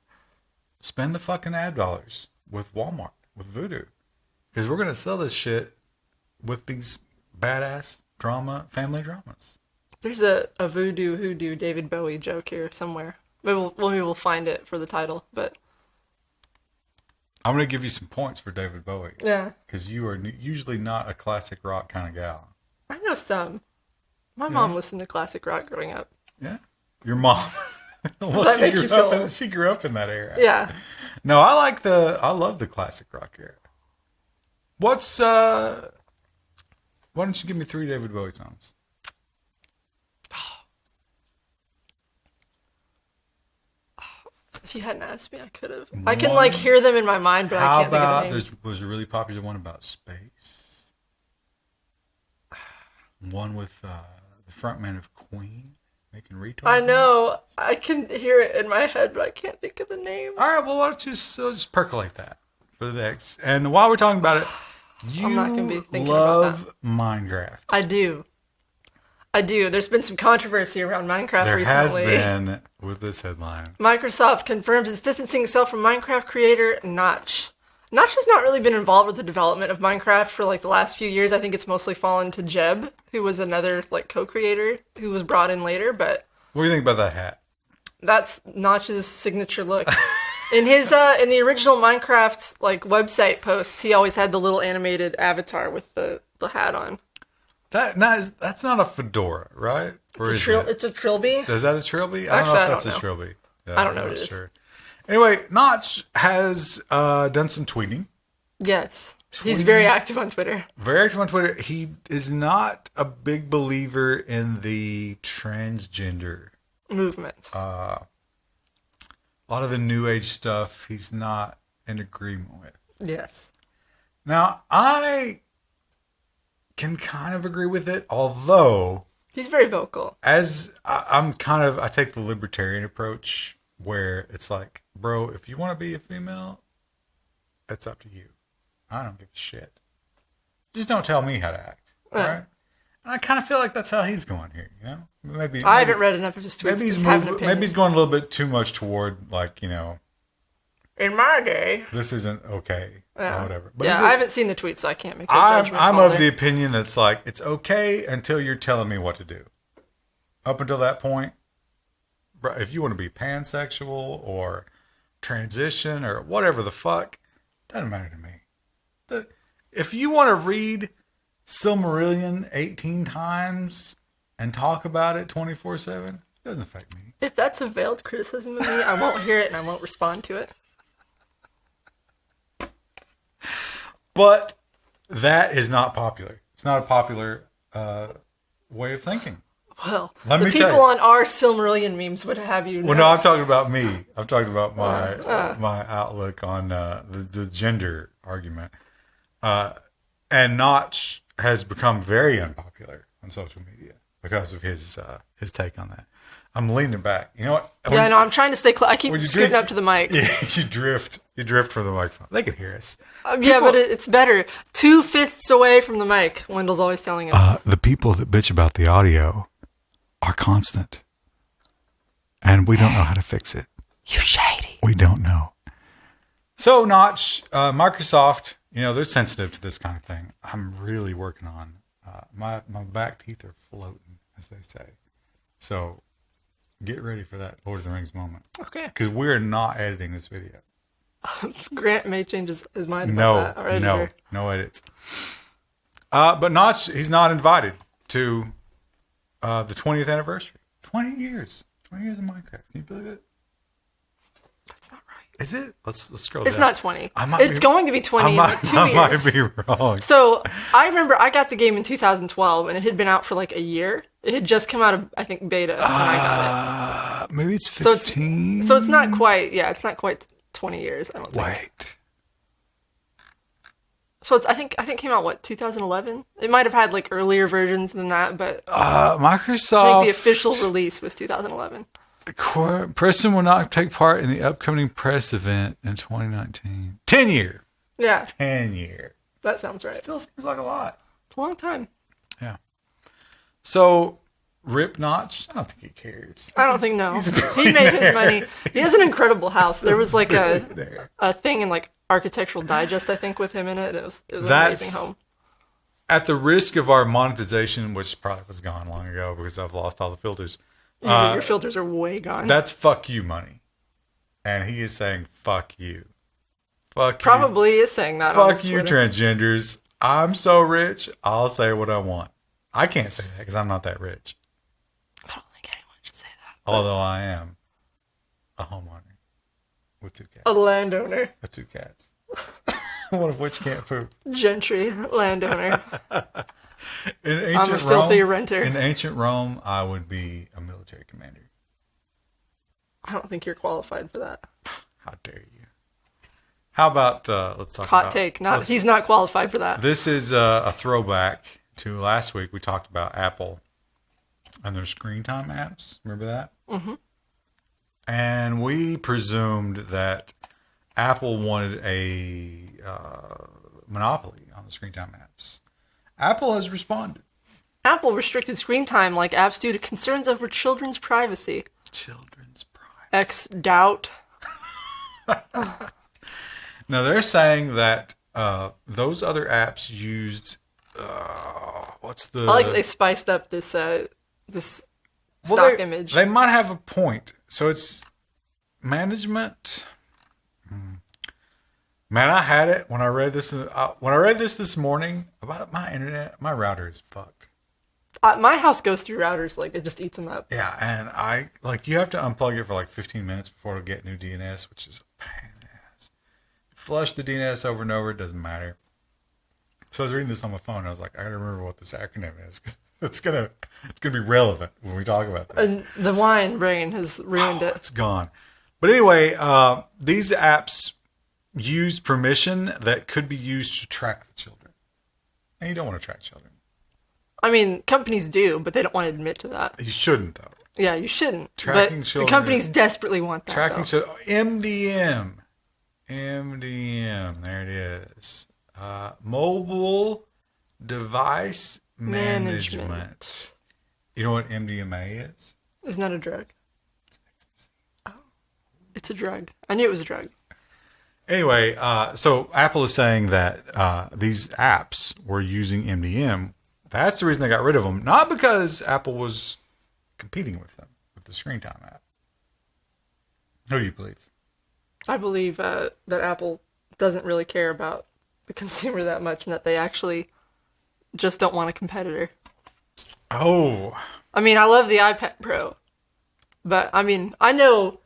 Spend the fucking ad dollars with Walmart, with Voodoo. Because we're going to sell this shit with these badass family dramas. There's a Voodoo Hoodoo David Bowie joke here somewhere. Maybe we'll find it for the title, but... I'm going to give you some points for David Bowie. Yeah. Because you are usually not a classic rock kind of gal. I know some. My mom listened to classic rock growing up. Yeah? Your mom... Well, she grew up in that era. Yeah. No, I love the classic rock era. Why don't you give me 3 David Bowie songs? If you hadn't asked me, I could have. I can hear them in my mind, but I can't think of the name. There's a really popular one about space. One with the frontman of Queen. Making retards. I know. I can hear it in my head, but I can't think of the names. All right, well, why don't you just percolate that for the next. And while we're talking about it, I'm not going to be thinking love about that. Minecraft. I do. There's been some controversy around Minecraft recently. There has been with this headline. Microsoft confirms it's distancing itself from Minecraft creator Notch. Notch has not really been involved with the development of Minecraft for the last few years. I think it's mostly fallen to Jeb, who was another co-creator who was brought in later. But what do you think about that hat? That's Notch's signature look. In the original Minecraft website posts, he always had the little animated avatar with the hat on. That's not a fedora, right? It's a trilby. Is that a trilby? I don't know if that's a trilby. Yeah, I don't know what it is. Sure. Anyway, Notch has done some tweeting. Yes. He's very active on Twitter. Very active on Twitter. He is not a big believer in the transgender movement. A lot of the new age stuff he's not in agreement with. Yes. Now, I can kind of agree with it, although... He's very vocal. As I take the libertarian approach where it's like, bro, if you want to be a female, it's up to you. I don't give a shit. Just don't tell me how to act. All right? And I kind of feel like that's how he's going here, Maybe I haven't read enough of his tweets. Maybe he's going a little bit too much toward, in my day, this isn't okay, or whatever. But I haven't seen the tweet, so I can't make a judgment. I'm of the opinion that's it's okay until you're telling me what to do. Up until that point, if you want to be pansexual or transition or whatever the fuck, doesn't matter to me. If you want to read Silmarillion 18 times and talk about it 24/7, it doesn't affect me. If that's a veiled criticism of me, I won't hear it and I won't respond to it. But that is not popular. It's not a popular way of thinking. Well, Let the me tell people you. on our Silmarillion memes would have you know. Well, no, I'm talking about me. I'm talking about my outlook on the gender argument. And Notch has become very unpopular on social media because of his take on that. I'm leaning back. You know what? Yeah, I know. I'm trying to stay close. I keep scooting up to the mic. Yeah, you drift. You drift from the microphone. They can hear us. Yeah, but it's better. 2/5 away from the mic. Wendell's always telling us. The people that bitch about the audio are constant. And we don't know how to fix it. You shady. We don't know. So, Notch, Microsoft, they're sensitive to this kind of thing. I'm really working on my back teeth are floating, as they say. So, get ready for that Lord of the Rings moment. Okay. Because we're not editing this video. Grant may change his mind about that. Our editor. No edits. But Notch, he's not invited to the 20th anniversary. 20 years. 20 years of Minecraft. Can you believe it? That's not right. Is it? Let's scroll It's down. not 20. It's going to be 20 in like 2 years. I might be wrong. So I remember I got the game in 2012 and it had been out for like a year. It had just come out of, I think, beta when I got it. Maybe it's 15. So it's not quite, it's not quite 20 years, I don't think. Wait. So I think it came out, 2011? It might have had like earlier versions than that, but Microsoft. I think the official release was 2011. Preston will not take part in the upcoming press event in 2019. 10 year. Yeah. 10 year. That sounds right. Still seems like a lot. It's a long time. Yeah. So, Rip Notch, I don't think he cares. I don't think, no. He made his money. He has an incredible house. There was like a thing in like Architectural Digest, I think, with him in it. It was an amazing home. At the risk of our monetization, which probably was gone long ago because I've lost all the filters. Your filters are way gone. That's fuck you money. And he is saying fuck you. Fuck Probably is saying that on fuck you, transgenders. I'm so rich, I'll say what I want. I can't say that because I'm not that rich. I don't think anyone should say that. Although I am a homeowner with 2 cats. A landowner. With 2 cats. One of which can't poop. Gentry landowner. I'm a filthy renter. In ancient Rome, I would be a military commander. I don't think you're qualified for that. How dare you? How about, let's talk Hot about... take. He's not qualified for that. This is a throwback to last week. We talked about Apple and their screen time apps. Remember that? Mm-hmm. And we presumed that Apple wanted a monopoly on the screen time apps. Apple has responded. Apple restricted screen time like apps due to concerns over children's privacy. Children's privacy. X-doubt. Now, they're saying that those other apps used... what's the... I like that they spiced up this stock image. They might have a point. So it's management... Man, I had it when I read this. When I read this morning about my internet, my router is fucked. My house goes through routers, like it just eats them up. Yeah, and you have to unplug it for like 15 minutes before it'll get new DNS, which is a pain in the ass. Flush the DNS over and over, it doesn't matter. So I was reading this on my phone, and I was like, I gotta remember what this acronym is, because it's gonna be relevant when we talk about this. The wine brain has ruined it. It's gone. But anyway, these apps use permission that could be used to track the children. And you don't want to track children. I mean, companies do, but they don't want to admit to that. You shouldn't, though. Yeah, you shouldn't. Tracking but children. The companies desperately want that. Tracking children. MDM. There it is. Mobile Device Management. You know what MDMA is? Isn't that a drug? It's ecstasy. Oh. It's a drug. I knew it was a drug. Anyway, so Apple is saying that these apps were using MDM. That's the reason they got rid of them. Not because Apple was competing with them, with the screen time app. Who do you believe? I believe that Apple doesn't really care about the consumer that much and that they actually just don't want a competitor. Oh. I mean, I love the iPad Pro. But, I mean, I know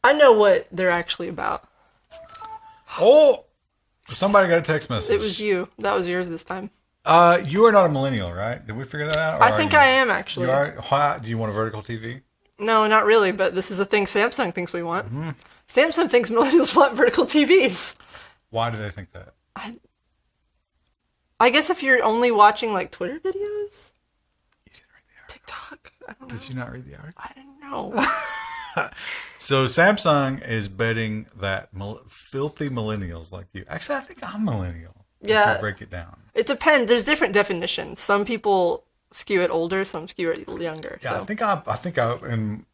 what they're actually about. Oh, somebody got a text message. It was you. That was yours this time. You are not a millennial, right? Did we figure that out? I think I am, actually. You are? Why, do you want a vertical TV? No, not really, but this is a thing Samsung thinks we want. Mm-hmm. Samsung thinks millennials want vertical TVs. Why do they think that? I guess if you're only watching, like, Twitter videos? You didn't read the article. TikTok? I don't know. Did you not read the article? I didn't know. So Samsung is betting that filthy millennials like you. Actually, I think I'm millennial. Yeah. If you break it down. It depends. There's different definitions. Some people skew it older, some skew it younger. Yeah, so. I think I in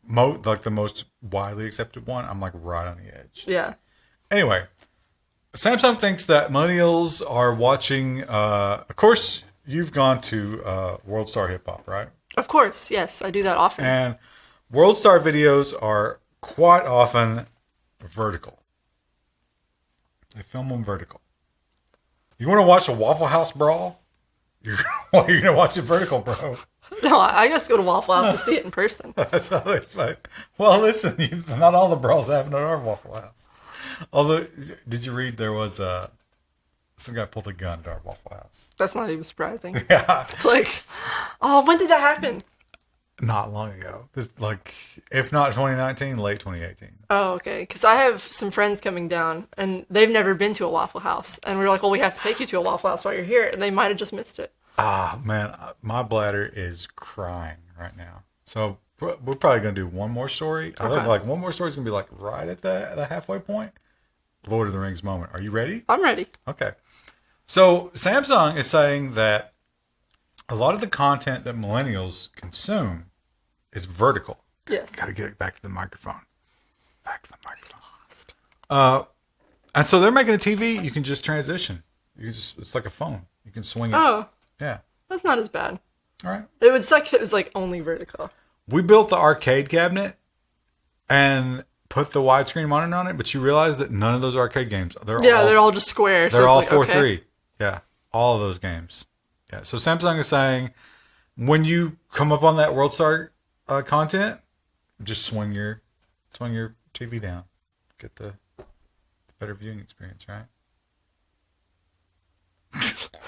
like the most widely accepted one, I'm like right on the edge. Yeah. Anyway, Samsung thinks that millennials are watching. Of course, you've gone to World Star Hip Hop, right? Of course, yes, I do that often. And World Star videos are quite often vertical. They film them vertical. You want to watch a Waffle House brawl? You're going to watch it vertical, bro. No, I just go to Waffle House to see it in person. That's how they fight. Well, listen, not all the brawls happen at our Waffle House. Although, did you read there was some guy pulled a gun to our Waffle House? That's not even surprising. Yeah. It's like, oh, when did that happen? Not long ago. Like, if not 2019, late 2018. Oh, okay. Because I have some friends coming down, and they've never been to a Waffle House. And we were like, well, we have to take you to a Waffle House while you're here. And they might have just missed it. Ah, man, my bladder is crying right now. So we're probably going to do one more story. I think like one more story is going to be like right at the halfway point. Lord of the Rings moment. Are you ready? I'm ready. Okay. So Samsung is saying that a lot of the content that millennials consume is vertical. Yes. Got to get it back to the microphone. Back to the microphone. And so they're making a TV. You can just transition. It's like a phone. You can swing it. Oh. Yeah. That's not as bad. All right. It would suck if it was like only vertical. We built the arcade cabinet and put the widescreen monitor on it, but you realize that none of those arcade games, they're all just square. They're all 4:3. Yeah. All of those games. Yeah. So Samsung is saying when you come up on that World Star content, just swing your TV down. Get the better viewing experience, right?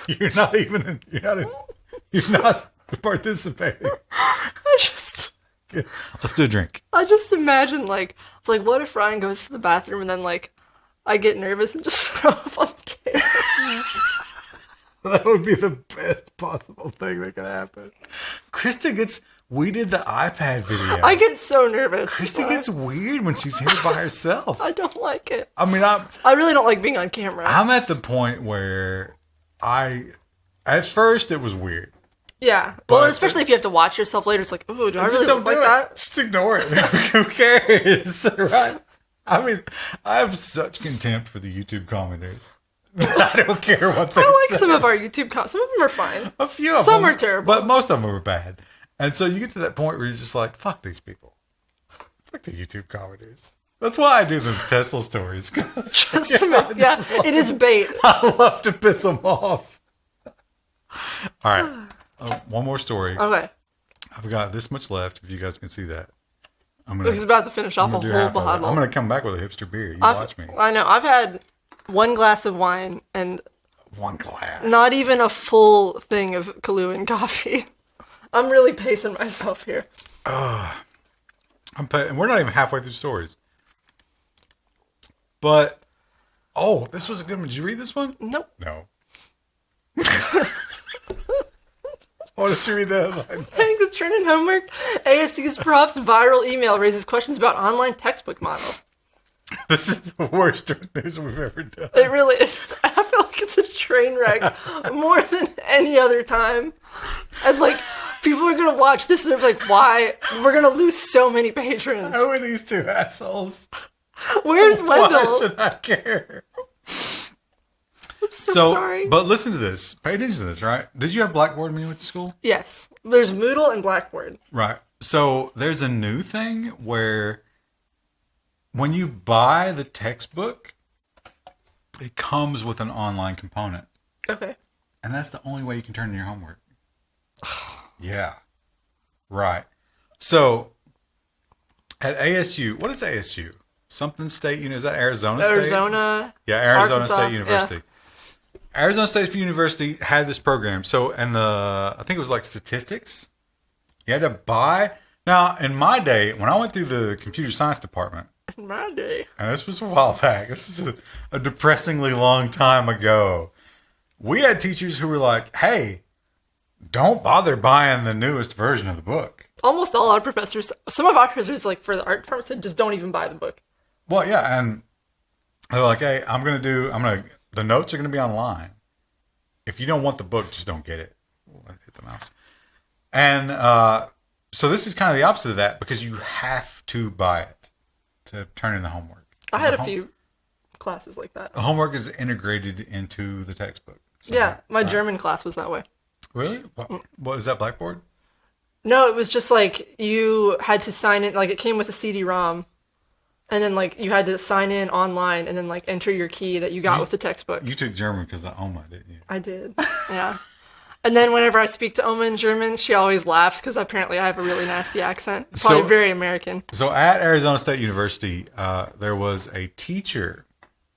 You're not participating. Let's do a drink. I just imagine like what if Ryan goes to the bathroom and then like I get nervous and just throw up on the table. That would be the best possible thing that could happen. We did the iPad video. I get so nervous. Krista gets weird when she's here by herself. I don't like it. I mean, I really don't like being on camera. I'm at the point where at first it was weird. Yeah. Well, especially if you have to watch yourself later, it's like, ooh, do I really look like that? Just ignore it. Who cares? Right? I mean, I have such contempt for the YouTube commenters. I don't care what they say. I like some of our YouTube comments. Some of them are fine. A few of them. Some are terrible. But most of them are bad. And so you get to that point where you're just like, fuck these people. Fuck the YouTube comedies. That's why I do the Tesla stories. It is bait. I love to piss them off. All right. One more story. Okay. I've got this much left, if you guys can see that. He's about to finish off a whole bottle. I'm going to come back with a hipster beer. You watch me. I know. I've had one glass of wine and... One glass. Not even a full thing of Kahlua and coffee. I'm really pacing myself here. We're not even halfway through stories. But, this was a good one. Did you read this one? Nope. No. Why did you read that headline? Thanks for turning homework. ASU's Prof's viral email raises questions about online textbook model. This is the worst news we've ever done. It really is. I feel like it's a train wreck more than any other time. And like, people are going to watch this and they're like, why? We're going to lose so many patrons. Who are these two assholes? Where's Wendell? Why should I care? I'm so sorry. But listen to this. Pay attention to this, right? Did you have Blackboard when you went to school? Yes. There's Moodle and Blackboard. Right. So there's a new thing where when you buy the textbook, it comes with an online component. Okay. And that's the only way you can turn in your homework. Yeah. Right. So at ASU, what is ASU? Something State University? Is that Arizona State? Arizona. Yeah, Arizona Arkansas, State University. Yeah. Arizona State University had this program. So, I think it was like statistics. You had to buy. Now, in my day, when I went through the computer science department, In my day. and this was a while back, this was a depressingly long time ago, we had teachers who were like, hey, don't bother buying the newest version of the book. Almost all our professors, some of our professors, like for the art department, said just don't even buy the book. Well, yeah, and they're like, hey, the notes are going to be online. If you don't want the book, just don't get it. Hit the mouse. And so this is kind of the opposite of that because you have to buy it to turn in the homework. I had a few classes like that. The homework is integrated into the textbook. So, yeah, my German class was that way. Really? What is that, Blackboard? No, it was just like you had to sign in, like it came with a CD-ROM, and then like you had to sign in online and then like enter your key that you got with the textbook. You took German because of Oma, didn't you? I did, yeah. And then whenever I speak to Oma in German, she always laughs because apparently I have a really nasty accent. Probably very American. So at Arizona State University, there was a teacher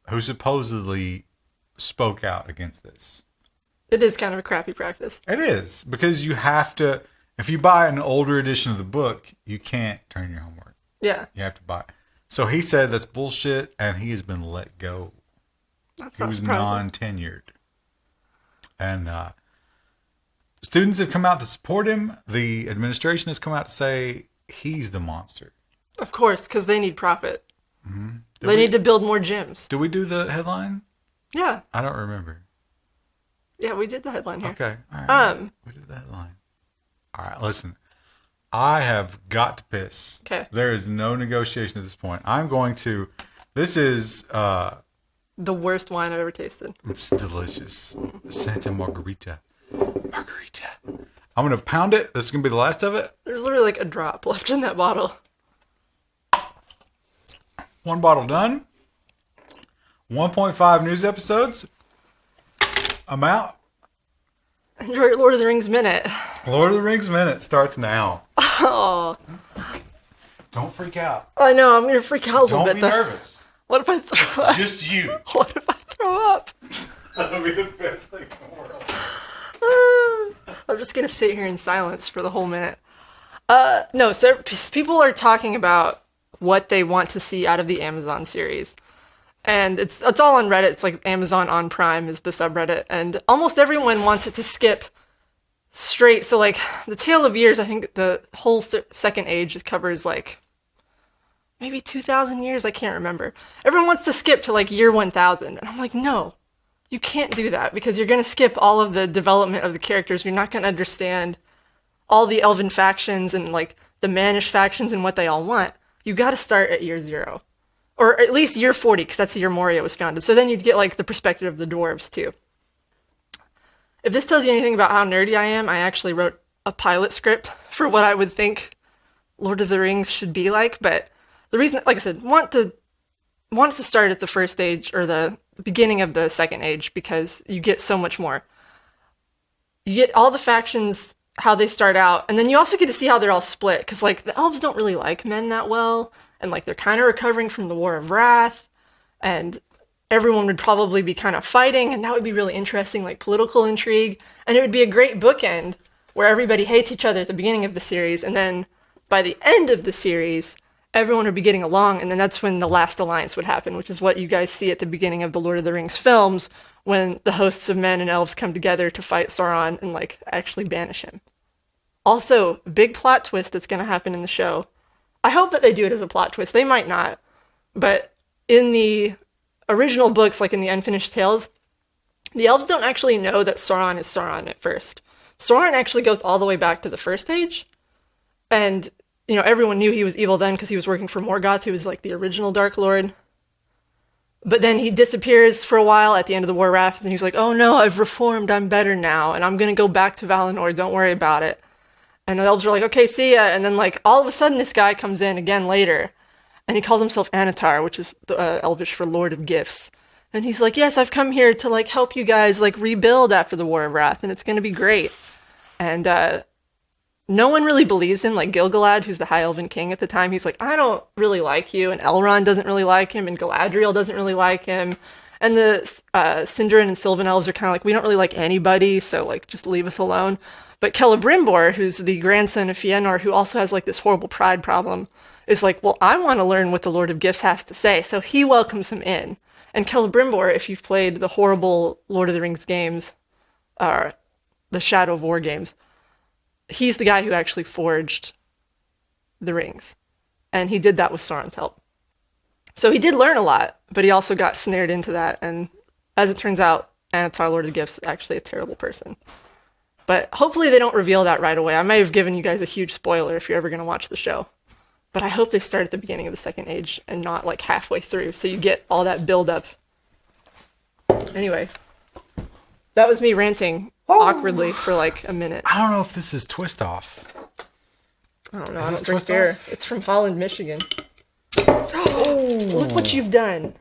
who supposedly spoke out against this. It is kind of a crappy practice. It is, because you have to, if you buy an older edition of the book, you can't turn your homework. Yeah. You have to buy it. So he said that's bullshit, and he has been let go. That's he not was surprising. non-tenured. And students have come out to support him. The administration has come out to say he's the monster. Of course, because they need profit. Mm-hmm. They need to build more gyms. Did we do the headline? Yeah. I don't remember. Yeah, we did the headline here. Okay. All right. We did the headline. All right, listen. I have got to piss. Okay. There is no negotiation at this point. This is... the worst wine I've ever tasted. It's delicious. Santa Margarita. I'm going to pound it. This is going to be the last of it. There's literally like a drop left in that bottle. One bottle done. 1.5 news episodes. I'm out. Enjoy your Lord of the Rings minute. Lord of the Rings minute starts now. Oh. Don't freak out. I know, I'm going to freak out a little bit. Don't be nervous. What if I throw up? Just you. What if I throw up? That'll be the best thing in the world. I'm just going to sit here in silence for the whole minute. No, so people are talking about what they want to see out of the Amazon series. And it's all on Reddit. It's like Amazon on Prime is the subreddit. And almost everyone wants it to skip straight. So like the Tale of Years, I think the whole second age covers like maybe 2,000 years. I can't remember. Everyone wants to skip to like year 1,000. And I'm like, no, you can't do that because you're going to skip all of the development of the characters. You're not going to understand all the elven factions and like the Manish factions and what they all want. You got to start at year 0. Or at least year 40, because that's the year Moria was founded. So then you'd get, like, the perspective of the dwarves, too. If this tells you anything about how nerdy I am, I actually wrote a pilot script for what I would think Lord of the Rings should be like. But the reason, like I said, want to start at the first age, or the beginning of the second age, because you get so much more. You get all the factions, how they start out, and then you also get to see how they're all split, because, like, the elves don't really like men that well. And, like, they're kind of recovering from the War of Wrath, and everyone would probably be kind of fighting, and that would be really interesting, like, political intrigue. And it would be a great bookend where everybody hates each other at the beginning of the series, and then by the end of the series, everyone would be getting along, and then that's when the last alliance would happen, which is what you guys see at the beginning of the Lord of the Rings films, when the hosts of men and elves come together to fight Sauron and, like, actually banish him. Also, big plot twist that's going to happen in the show. I hope that they do it as a plot twist. They might not. But in the original books, like in the Unfinished Tales, the elves don't actually know that Sauron is Sauron at first. Sauron actually goes all the way back to the first age. And, you know, everyone knew he was evil then because he was working for Morgoth, who was like the original Dark Lord. But then he disappears for a while at the end of the War of Wrath, and he's like, oh no, I've reformed, I'm better now, and I'm going to go back to Valinor, don't worry about it. And the elves are like, okay, see ya. And then, like, all of a sudden this guy comes in again later, and he calls himself Anatar, which is Elvish for Lord of Gifts. And he's like, yes, I've come here to, like, help you guys, like, rebuild after the War of Wrath, and it's going to be great. And no one really believes him. Like, Gil-galad, who's the High Elven King at the time, he's like, I don't really like you, and Elrond doesn't really like him, and Galadriel doesn't really like him. And the Sindarin and Sylvan elves are kind of like, we don't really like anybody, so like just leave us alone. But Celebrimbor, who's the grandson of Fëanor, who also has like this horrible pride problem, is like, well, I want to learn what the Lord of Gifts has to say. So he welcomes him in. And Celebrimbor, if you've played the horrible Lord of the Rings games, the Shadow of War games, he's the guy who actually forged the rings. And he did that with Sauron's help. So he did learn a lot, but he also got snared into that. And as it turns out, Anatar, Lord of the Gifts, is actually a terrible person. But hopefully they don't reveal that right away. I may have given you guys a huge spoiler if you're ever going to watch the show. But I hope they start at the beginning of the Second Age and not like halfway through, so you get all that build-up. Anyway, that was me ranting awkwardly for like a minute. I don't know if this is Twist Off. I don't know. I don't drink beer. It's from Holland, Michigan. Oh, look what you've done.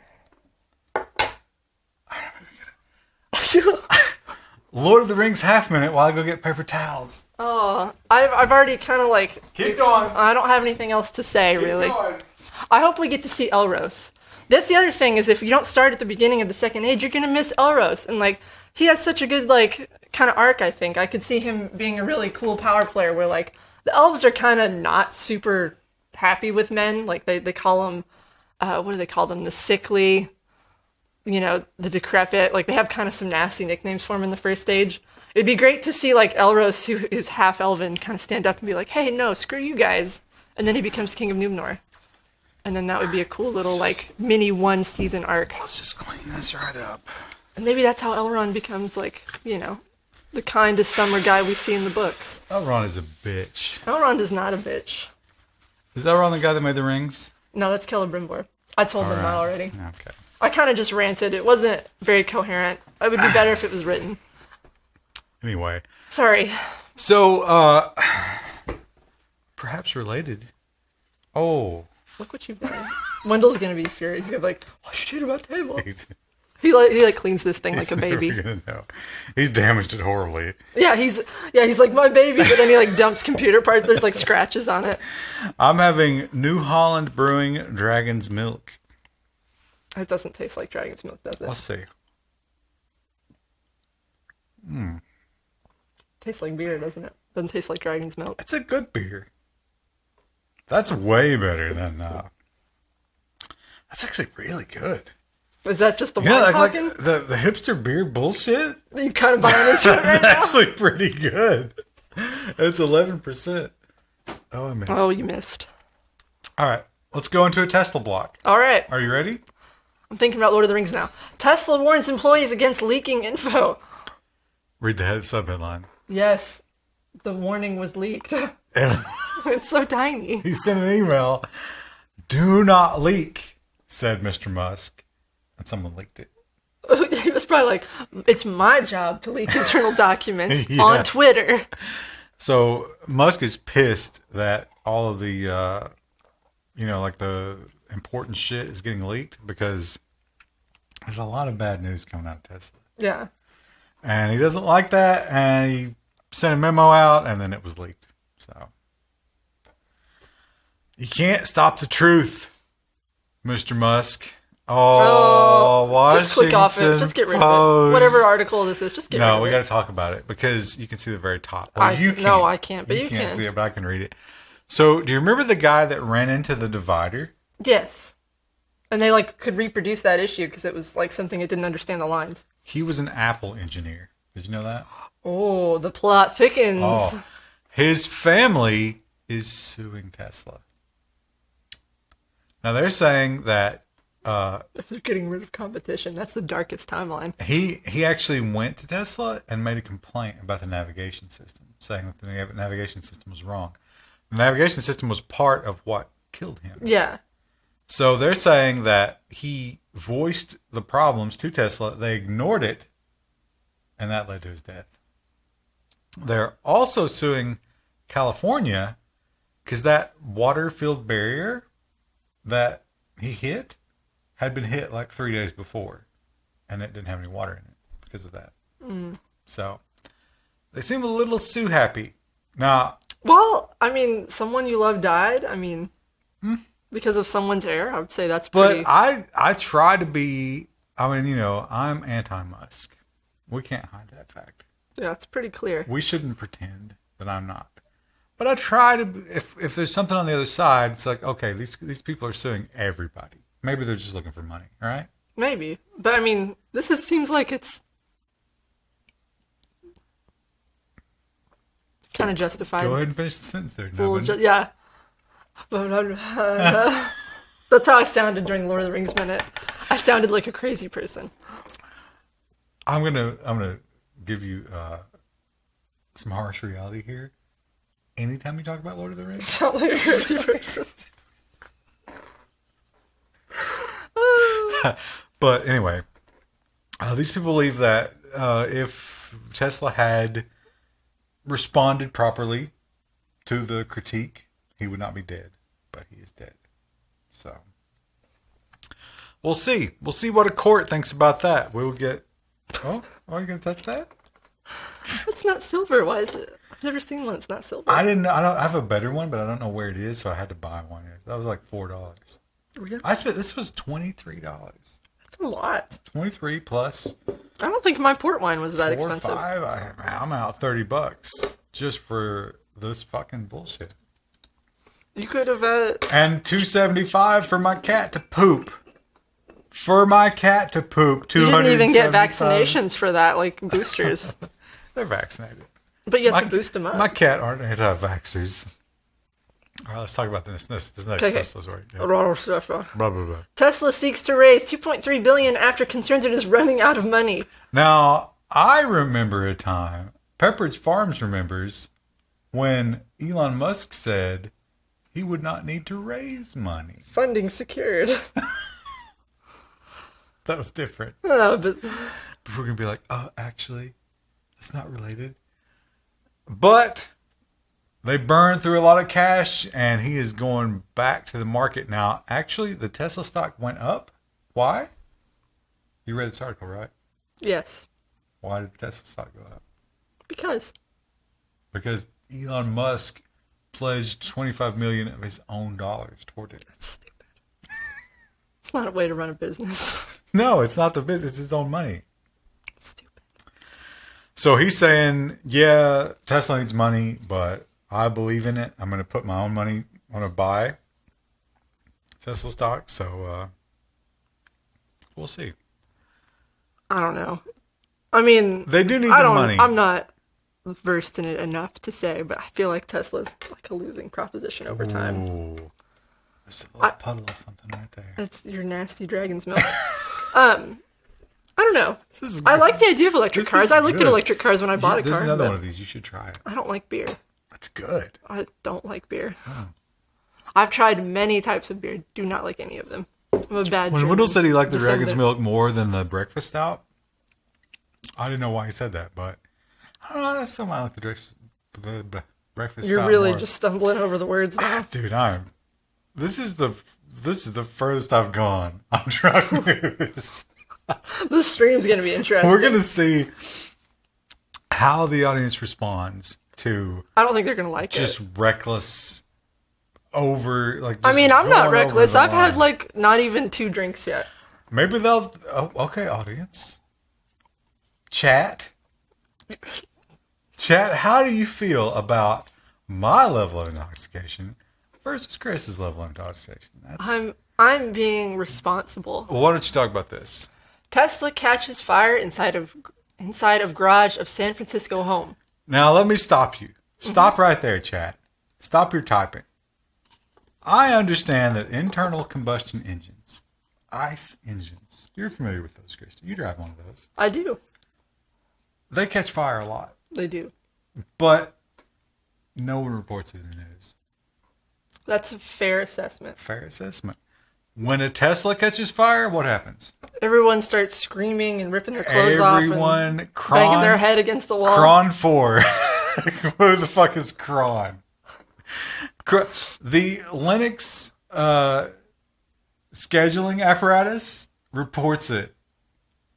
Lord of the Rings half minute while I go get paper towels. Oh, I've already kind of like... Keep going. I don't have anything else to say, really. Going. I hope we get to see Elros. That's the other thing, is if you don't start at the beginning of the Second Age, you're going to miss Elros. And like, he has such a good like kind of arc, I think. I could see him being a really cool power player where like, the elves are kind of not super happy with men. Like they call them, what do they call them? The sickly, you know, the decrepit. Like they have kind of some nasty nicknames for him in the first stage. It'd be great to see like Elros, who's half elven, kind of stand up and be like, hey, no, screw you guys. And then he becomes King of Númenor. And then that would be a cool little like mini one season arc. Let's just clean this right up. And maybe that's how Elrond becomes like, you know, the kindest summer guy we see in the books. Elrond is a bitch. Elrond is not a bitch. Is Elrond the guy that made the rings? No, that's Celebrimbor. I told them that already. Okay. I kind of just ranted. It wasn't very coherent. It would be better if it was written. Anyway. Sorry. So, perhaps related. Oh. Look what you've done. Wendell's going to be furious. He's going to be like, oh, shit about table. He cleans this thing like a baby. Gonna know. He's damaged it horribly. Yeah, he's like my baby, but then he like dumps computer parts. There's like scratches on it. I'm having New Holland Brewing Dragon's Milk. It doesn't taste like dragon's milk, does it? Let's see. Tastes like beer, doesn't it? Doesn't taste like dragon's milk. It's a good beer. That's way better than. That's actually really good. Is that just the wine talking? Like the hipster beer bullshit? You kind of buying into it right That's now? actually pretty good. It's 11%. Oh, I missed. Oh, you missed. All right. Let's go into a Tesla block. All right. Are you ready? I'm thinking about Lord of the Rings now. Tesla warns employees against leaking info. Read the sub-headline. Yes. The warning was leaked. It's so tiny. He sent an email. Do not leak, said Mr. Musk. And someone leaked it. He was probably like, it's my job to leak internal documents on Twitter. So Musk is pissed that all of the, like the important shit is getting leaked because there's a lot of bad news coming out of Tesla. Yeah. And he doesn't like that. And he sent a memo out and then it was leaked. So you can't stop the truth, Mr. Musk. Oh, Washington just click off it. Just get rid of it. Whatever article this is, just get rid of it. No, we got to talk about it because you can see the very top. You can't. No, I can't, but you can. You can't see it, but I can read it. So, do you remember the guy that ran into the divider? Yes. And they could reproduce that issue because it was something it didn't understand the lines. He was an Apple engineer. Did you know that? Oh, the plot thickens. Oh, his family is suing Tesla. Now they're saying that they're getting rid of competition. That's the darkest timeline. He actually went to Tesla and made a complaint about the navigation system, saying that the navigation system was wrong. The navigation system was part of what killed him. Yeah. So they're saying that he voiced the problems to Tesla. They ignored it, and that led to his death. They're also suing California because that water-filled barrier that he hit had been hit 3 days before, and it didn't have any water in it because of that. Mm. So they seem a little sue happy. Now, well, I mean, someone you love died. I mean, because of someone's error, I would say that's pretty. But I try to be I mean, you know, I'm anti-Musk. We can't hide that fact. Yeah, it's pretty clear. We shouldn't pretend that I'm not. But I try to, if there's something on the other side, it's like, okay, these people are suing everybody. Maybe they're just looking for money, all right? Maybe. But, I mean, seems like it's kind of justified. Go ahead and finish the sentence there, Nevin. Yeah. That's how I sounded during Lord of the Rings minute. I sounded like a crazy person. I'm gonna give you some harsh reality here. Anytime you talk about Lord of the Rings, Sound like a crazy person. But anyway, these people believe that if Tesla had responded properly to the critique, he would not be dead, but he is dead. So we'll see. We'll see what a court thinks about that. We will get. Oh, are you gonna touch that? It's not silver. Why is it? I've never seen one. It's not silver. I didn't know. I have a better one, but I don't know where it is, so I had to buy one. That was like $4. Really? This was $23. That's a lot. 23 plus. I don't think my port wine was that 4 or expensive. 5. I'm out $30 just for this fucking bullshit. You could have. And $275 for my cat to poop. For my cat to poop. You didn't even get vaccinations for that, like boosters. They're vaccinated. But you have to boost them up. My cat aren't anti-vaxxers. All right, let's talk about this next Tesla story. Yeah. Blah, blah, blah. Tesla seeks to raise $2.3 billion after concerns it is running out of money. Now, I remember a time, Pepperidge Farms remembers, when Elon Musk said he would not need to raise money. Funding secured. That was different. But We're going to be like, oh, actually, that's not related. But they burned through a lot of cash, and he is going back to the market now. Actually, the Tesla stock went up. Why? You read this article, right? Yes. Why did Tesla stock go up? Because Elon Musk pledged $25 million of his own dollars toward it. That's stupid. It's not a way to run a business. No, it's not the business. It's his own money. Stupid. So he's saying, yeah, Tesla needs money, but I believe in it. I'm going to put my own money. I'm going to buy Tesla stock. So we'll see. I don't know. I mean, they do need the money. I'm not versed in it enough to say, but I feel like Tesla's like a losing proposition over time. Ooh. There's a little puddle of something right there. That's your nasty dragon's milk. I don't know. I like the idea of electric cars. I looked at electric cars when I bought a car. There's another one of these. You should try it. I don't like beer. That's good. I don't like beer. Oh. I've tried many types of beer. Do not like any of them. I'm a bad When Wendell said he liked the dragon's milk more than the breakfast stout, I didn't know why he said that, but I don't know. That's something I like the breakfast stout. You're really more. Just stumbling over the words now. Dude, This is the furthest I've gone. I'm trying to this. This stream's going to be interesting. We're going to see how the audience responds to. I don't think they're going to like just reckless, over like. I mean, I'm not reckless. I've had like not even 2 drinks yet. Maybe they'll. Oh, okay, audience. Chat. How do you feel about my level of intoxication versus Chris's level of intoxication? I'm being responsible. Well, why don't you talk about this? Tesla catches fire inside of garage of San Francisco home. Now let me stop you. Stop right there, chat. Stop your typing. I understand that internal combustion engines, ICE engines, you're familiar with those, Krista. You drive one of those. I do. They catch fire a lot. They do. But no one reports it in the news. That's a fair assessment. Fair assessment. When a Tesla catches fire, what happens? Everyone starts screaming and ripping their clothes off and banging their head against the wall. Cron 4. Who the fuck is Cron? The Linux scheduling apparatus reports it.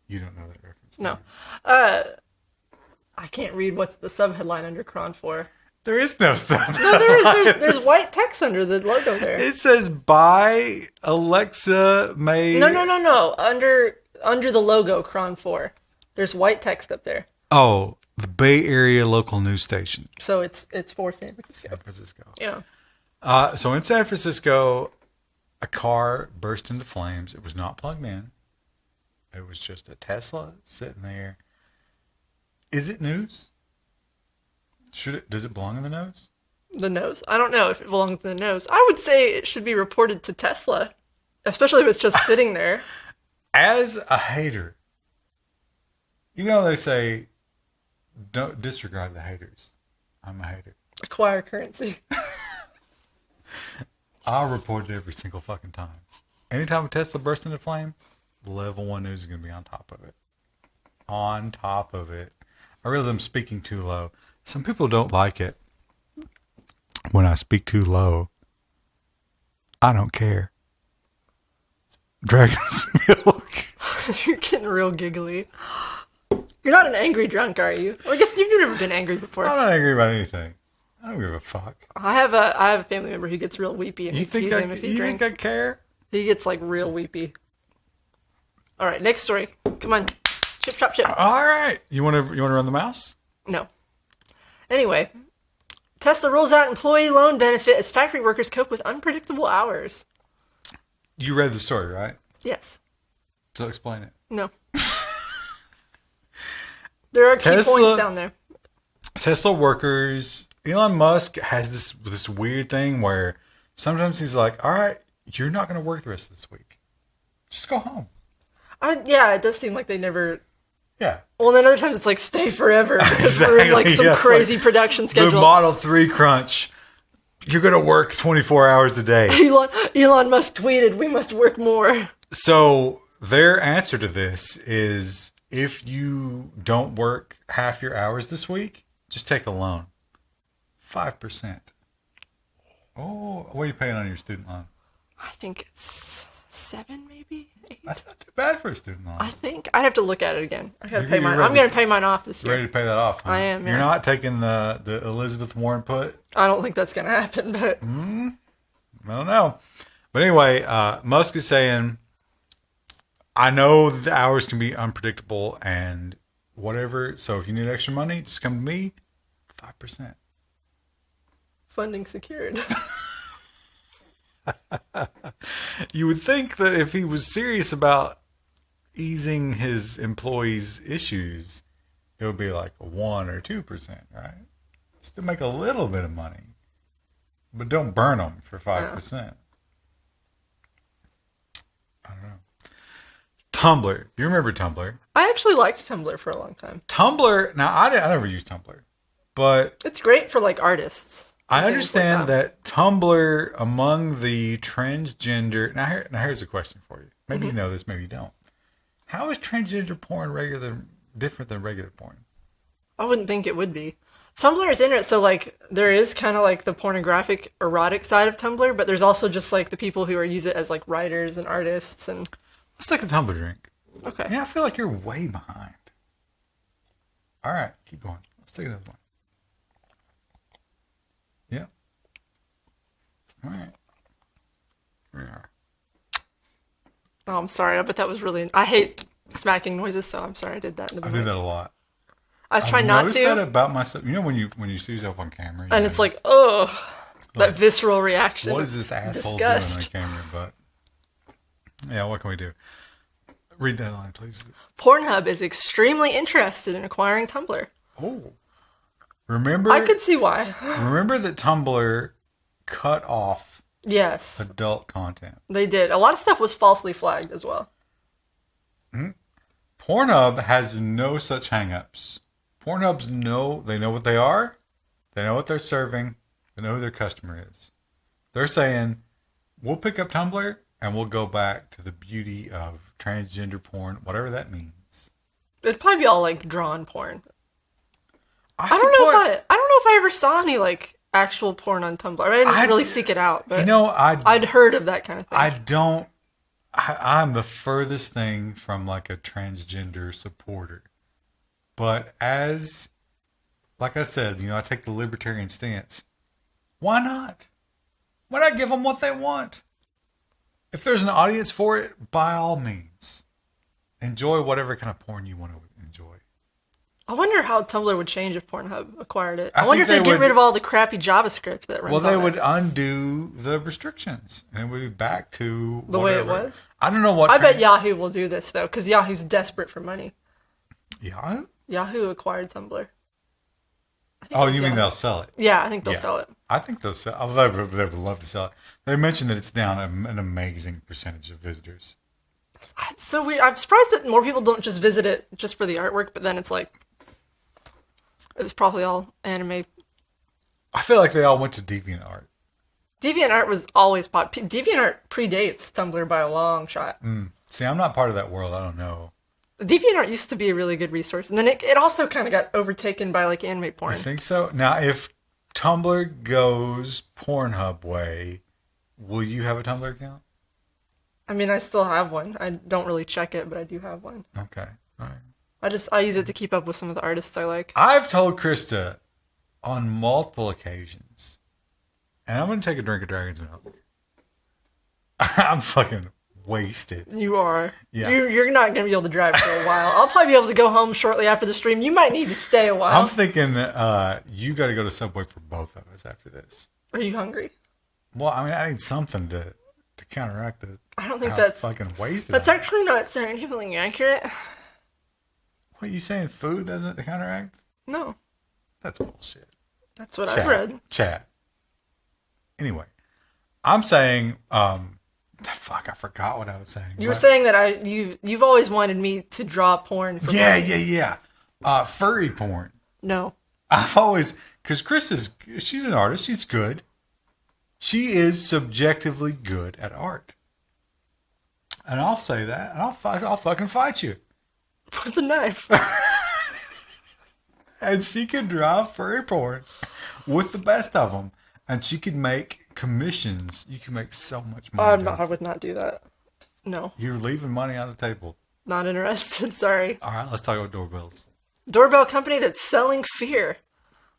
You don't know that reference? No. I can't read what's the subheadline under Cron 4. There is no stuff. No, there is. There's white text under the logo there. It says, "By Alexa made." No. Under under the logo Cron 4. There's white text up there. Oh, the Bay Area local news station. So it's for San Francisco. San Francisco. Yeah. So in San Francisco, a car burst into flames. It was not plugged in. It was just a Tesla sitting there. Is it news? Does it belong in the nose? The nose. I don't know if it belongs in the nose. I would say it should be reported to Tesla, especially if it's just sitting there. As a hater, you know they say, don't disregard the haters. I'm a hater. Acquire currency. I'll report it every single fucking time. Anytime a Tesla bursts into flame, Level 1 News is going to be on top of it. On top of it. I realize I'm speaking too low. Some people don't like it when I speak too low. I don't care. Dragon's milk. You're getting real giggly. You're not an angry drunk, are you? Or I guess you've never been angry before. I'm not angry about anything. I don't give a fuck. I have a family member who gets real weepy, and you tease him if he drinks. You think I care? He gets like real weepy. All right, next story. Come on, chip chop chip. All right, you want to run the mouse? No. Anyway, Tesla rolls out employee loan benefit as factory workers cope with unpredictable hours. You read the story, right? Yes. So explain it. No. There are key points down there. Tesla workers. Elon Musk has this weird thing where sometimes he's like, all right, you're not going to work the rest of this week. Just go home. Yeah, it does seem like they never... Yeah. Well, then other times it's like, stay forever. Because Exactly. we're in like some crazy like production schedule. The Model 3 crunch. You're going to work 24 hours a day. Elon Musk tweeted, we must work more. So their answer to this is, if you don't work half your hours this week, just take a loan. 5%. Oh, what are you paying on your student loan? I think it's 7, maybe 8. That's not too bad for a student loan. I think I'd have to look at it again. I'm going to pay mine off this year. Ready to pay that off? Huh? I am. Yeah. You're not taking the Elizabeth Warren put? I don't think that's going to happen, but I don't know. But anyway, Musk is saying, I know the hours can be unpredictable and whatever. So if you need extra money, just come to me. 5%. Funding secured. You would think that if he was serious about easing his employees' issues, it would be like a 1 or 2%, right? Just to make a little bit of money. But don't burn them for 5%. Yeah. I don't know. Tumblr. You remember Tumblr? I actually liked Tumblr for a long time. Tumblr, now I never used Tumblr, but... It's great for like artists. I understand that Tumblr, among the transgender... Now here's a question for you. Maybe you know this, maybe you don't. How is transgender porn different than regular porn? I wouldn't think it would be. Tumblr is in it, so like there is kind of like the pornographic, erotic side of Tumblr, but there's also just like the people who use it as like writers and artists and... Let's take a Tumblr drink. Okay. Yeah, I feel like you're way behind. All right, keep going. Let's take another one. Yeah. All right. Here we are. Oh, I'm sorry, but that was really... I hate smacking noises, so I'm sorry I did that in the beginning. I do that a lot. I try not to. I noticed that about myself. You know when you see yourself on camera, and it's like, oh, that visceral reaction. What is this asshole doing on camera? But yeah, what can we do? Read that line, please. Pornhub is extremely interested in acquiring Tumblr. Oh, remember? I could see why. Remember that Tumblr cut off adult content. They did. A lot of stuff was falsely flagged as well. Mm-hmm. Pornhub has no such hangups. Pornhub's they know what they are. They know what they're serving. They know who their customer is. They're saying, we'll pick up Tumblr and we'll go back to the beauty of transgender porn, whatever that means. It'd probably be all like drawn porn. I don't know if I ever saw any like actual porn on Tumblr. I didn't really seek it out, but I'd heard of that kind of thing. I'm the furthest thing from like a transgender supporter. But like I said, I take the libertarian stance. Why not? Why not give them what they want? If there's an audience for it, by all means. enjoy whatever kind of porn you want to enjoy. I wonder how Tumblr would change if Pornhub acquired it. I I wonder if think they'd they get rid of all the crappy JavaScript that runs Well, they on would it. undo the restrictions, and it would be back to The way it was? I don't know what. I bet Yahoo will do this, though, because Yahoo's desperate for money. Yahoo? Yahoo acquired Tumblr. Oh, you mean they'll sell it? Yeah, I think they'll sell it. I think they'll sell. They would love to sell it. They mentioned that it's down an amazing percentage of visitors. It's so weird. I'm surprised that more people don't just visit it just for the artwork, but then it's like, it was probably all anime. I feel like they all went to DeviantArt. DeviantArt was always DeviantArt predates Tumblr by a long shot. See, I'm not part of that world. I don't know. DeviantArt used to be a really good resource, and then it also kind of got overtaken by like anime porn. I think so. Now, if Tumblr goes Pornhub way, will you have a Tumblr account? I mean, I still have one. I don't really check it, but I do have one. Okay. All right. I use it to keep up with some of the artists I like. I've told Krista on multiple occasions, and I'm going to take a drink of Dragon's Milk. I'm fucking wasted. You are. Yeah. You're not going to be able to drive for a while. I'll probably be able to go home shortly after the stream. You might need to stay a while. I'm thinking you got to go to Subway for both of us after this. Are you hungry? Well, I mean, I need something to counteract the. I don't think that's fucking wasted. That's actually not scientifically accurate. What, you saying food doesn't counteract? No. That's bullshit. That's what I've read. Chat. Anyway, I'm saying, fuck, I forgot what I was saying. You were saying that you've always wanted me to draw porn for money. Yeah. Furry porn. No. I've always, because she's an artist. She's good. She is subjectively good at art. And I'll say that, and I'll fucking fight you. With a knife. And she can draw furry porn with the best of them. And she could make commissions. You can make so much money. I would not do that. No. You're leaving money on the table. Not interested, sorry. All right, let's talk about doorbells. Doorbell company that's selling fear.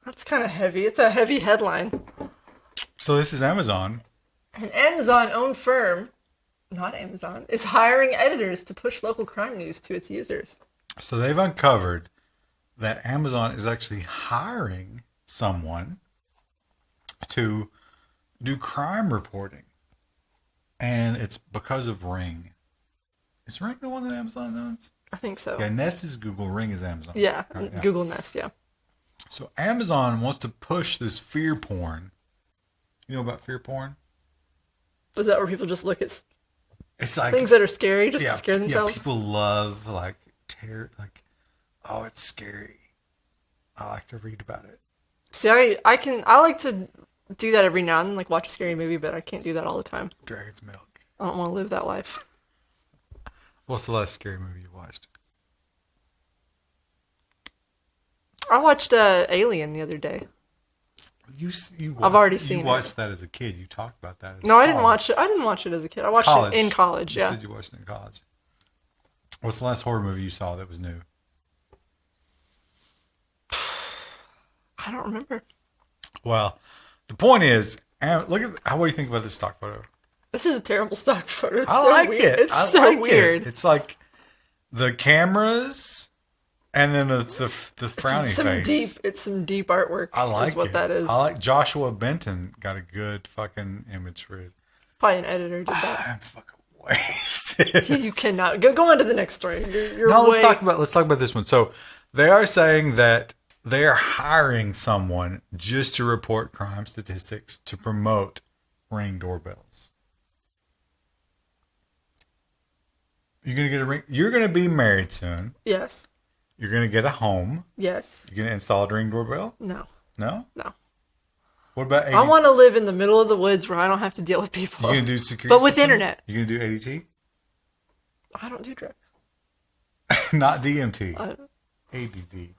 That's kind of heavy. It's a heavy headline. So this is Amazon. An Amazon-owned firm, not Amazon, is hiring editors to push local crime news to its users. So they've uncovered that Amazon is actually hiring someone to do crime reporting. And it's because of Ring. Is Ring the one that Amazon owns? I think so. Yeah, Nest is Google, Ring is Amazon. Yeah, Right, yeah. Google Nest, yeah. So Amazon wants to push this fear porn. You know about fear porn? Is that where people just look at It's like things that are scary just to scare themselves? Yeah, people love oh, it's scary. I like to read about it. See, I like to do that every now and then, like watch a scary movie, but I can't do that all the time. Dragon's Milk. I don't want to live that life. What's the last scary movie you watched? I watched Alien the other day. I've already seen it. You watched that as a kid. You talked about that. No, I didn't watch it. I didn't watch it as a kid. I watched it in college. You Yeah. said you watched it in college. What's the last horror movie you saw that was new? I don't remember. Well, the point is, look at what do you think about this stock photo? This is a terrible stock photo. It's I so like weird. it. It's I so like weird. It. It's like the cameras, and then the frowny face. It's some deep artwork. I like is what it. that is. I like Joshua Benton. Got a good fucking image for it. Probably an editor did that. I'm fucking wasted. You cannot go on to the next story. You're No, way... let's talk about this one. So they are saying that they are hiring someone just to report crime statistics to promote Ring doorbells. You're gonna get a Ring. You're gonna be married soon. Yes. You're gonna get a home. Yes. You're gonna install a Ring doorbell. No. No. No. What about ADT? I want to live in the middle of the woods where I don't have to deal with people. You gonna do security, but with system? internet. You gonna do ADT? I don't do drugs. Not DMT. I ADD.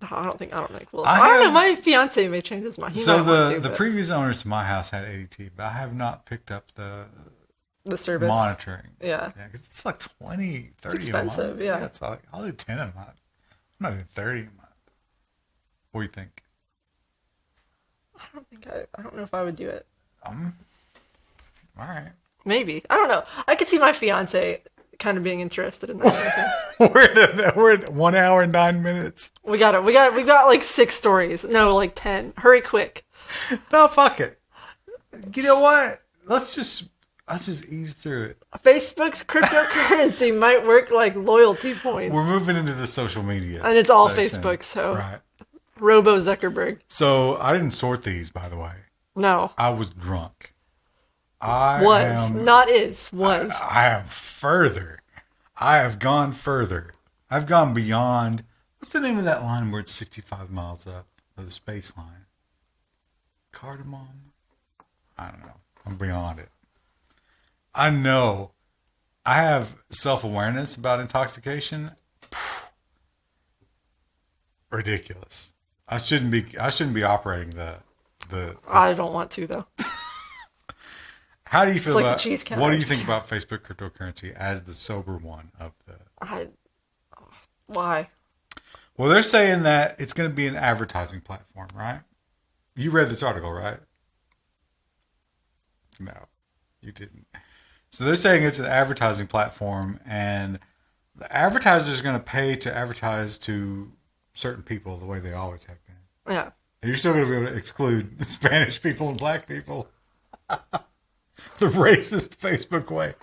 don't think. Well, I I don't know. have- My fiance may change his mind. He So might want to, the but previous owners to my house had ADT, but I have not picked up the service monitoring. Yeah. Yeah, because it's like 20, 30 It's a month. expensive, yeah. It's like, I'll do 10 a month. I'm not doing 30 a month. What do you think? I don't know if I would do it. All right. Maybe. I don't know. I could see my fiance kind of being interested in that. we're at 1 hour and 9 minutes. We got like 6 stories. No, like 10. Hurry quick. No, fuck it. You know what? Let's just ease through it. Facebook's cryptocurrency might work like loyalty points. We're moving into the social media. And it's all section. Facebook, so. Right. Robo Zuckerberg. So I didn't sort these, by the way. No. I was drunk. I am further. I have gone further. I've gone beyond. What's the name of that line where it's 65 miles up? The space line. Cardamom? I don't know. I'm beyond it. I know. I have self-awareness about intoxication. Ridiculous. I shouldn't be operating the I don't want to though. How do you feel about cheese cow. What do you think about Facebook cryptocurrency as the sober one of the Why? Well, they're saying that it's going to be an advertising platform, right? You read this article, right? No, you didn't. So they're saying it's an advertising platform, and the advertisers are going to pay to advertise to certain people the way they always have been. Yeah. And you're still going to be able to exclude the Spanish people and black people. The racist Facebook way.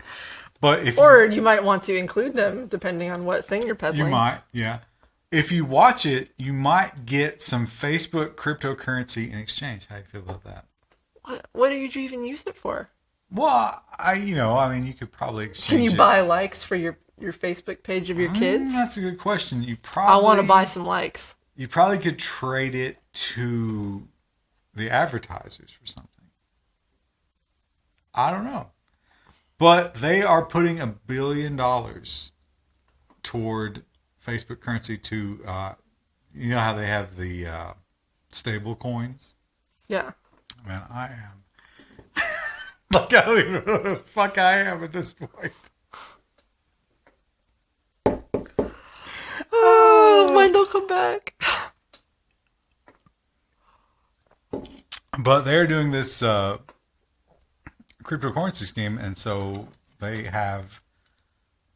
But you might want to include them depending on what thing you're peddling. You might, yeah. If you watch it, you might get some Facebook cryptocurrency in exchange. How do you feel about that? What do you even use it for? Well, you could probably exchange. Can you buy likes for your Facebook page of your kids? That's a good question. I want to buy some likes. You probably could trade it to the advertisers for something. I don't know. But they are putting $1 billion toward Facebook currency to, you know how they have the stable coins? Yeah. Man, I am. Like, I don't even know who the fuck I am at this point. Mine don't come back. But they're doing this cryptocurrency scheme, and so they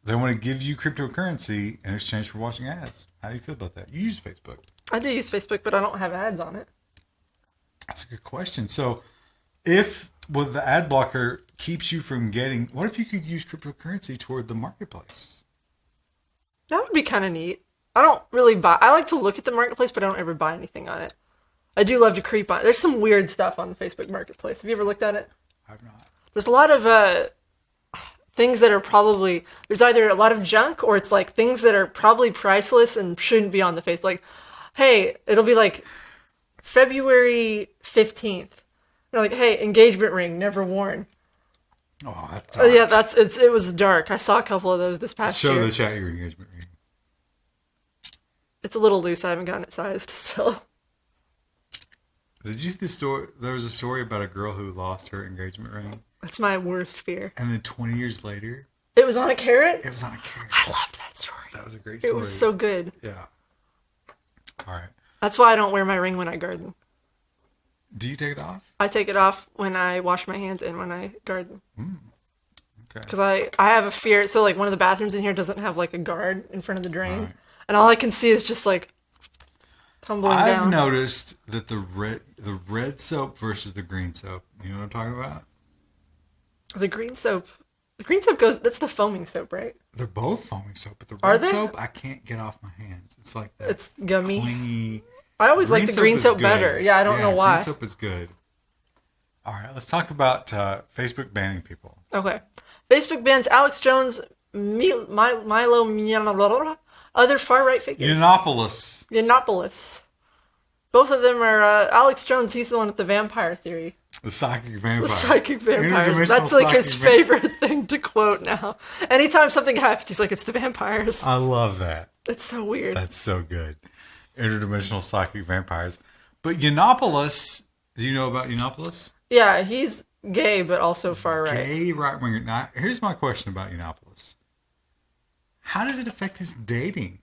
want to give you cryptocurrency in exchange for watching ads. How do you feel about that? You use Facebook. I do use Facebook, but I don't have ads on it. That's a good question. So if the ad blocker keeps you from getting, what if you could use cryptocurrency toward the marketplace? That would be kind of neat. I don't really buy. I like to look at the marketplace, but I don't ever buy anything on it. I do love to creep on. There's some weird stuff on the Facebook marketplace. Have you ever looked at it? I've not. There's a lot of things that are probably, there's either a lot of junk or it's like things that are probably priceless and shouldn't be on the face. Like, hey, it'll be like February 15th. You're like, hey, engagement ring, never worn. Oh, that's dark. Yeah, it was dark. I saw a couple of those this past year. Show the chat your engagement ring. It's a little loose. I haven't gotten it sized still. Did you see the story? There was a story about a girl who lost her engagement ring. That's my worst fear. And then 20 years later... It was on a carrot? It was on a carrot. I loved that story. That was a great story. It was so good. Yeah. All right. That's why I don't wear my ring when I garden. Do you take it off? I take it off when I wash my hands and when I garden. Okay. Because I have a fear. So, like, one of the bathrooms in here doesn't have, like, a guard in front of the drain. Right. And all I can see is just, like, tumbling down. I've noticed that the red soap versus the green soap. You know what I'm talking about? The green soap goes, that's the foaming soap, right? They're both foaming soap, but the Are red they? soap, I can't get off my hands. It's like that. It's gummy. Clingy. I always like the green soap is better. good. Yeah, I don't know why. Green soap is good. All right, let's talk about Facebook banning people. Okay. Facebook bans Alex Jones, Milo, other far-right figures. Yiannopoulos. Both of them are Alex Jones. He's the one with the vampire theory. The psychic vampire. The psychic vampires. That's like his favorite thing to quote now. Anytime something happens, he's like, it's the vampires. I love that. It's so weird. That's so good. Interdimensional psychic vampires. But Yiannopoulos, do you know about Yiannopoulos? Yeah, he's gay, but also far right. Gay right-winger. Now, here's my question about Yiannopoulos. How does it affect his dating?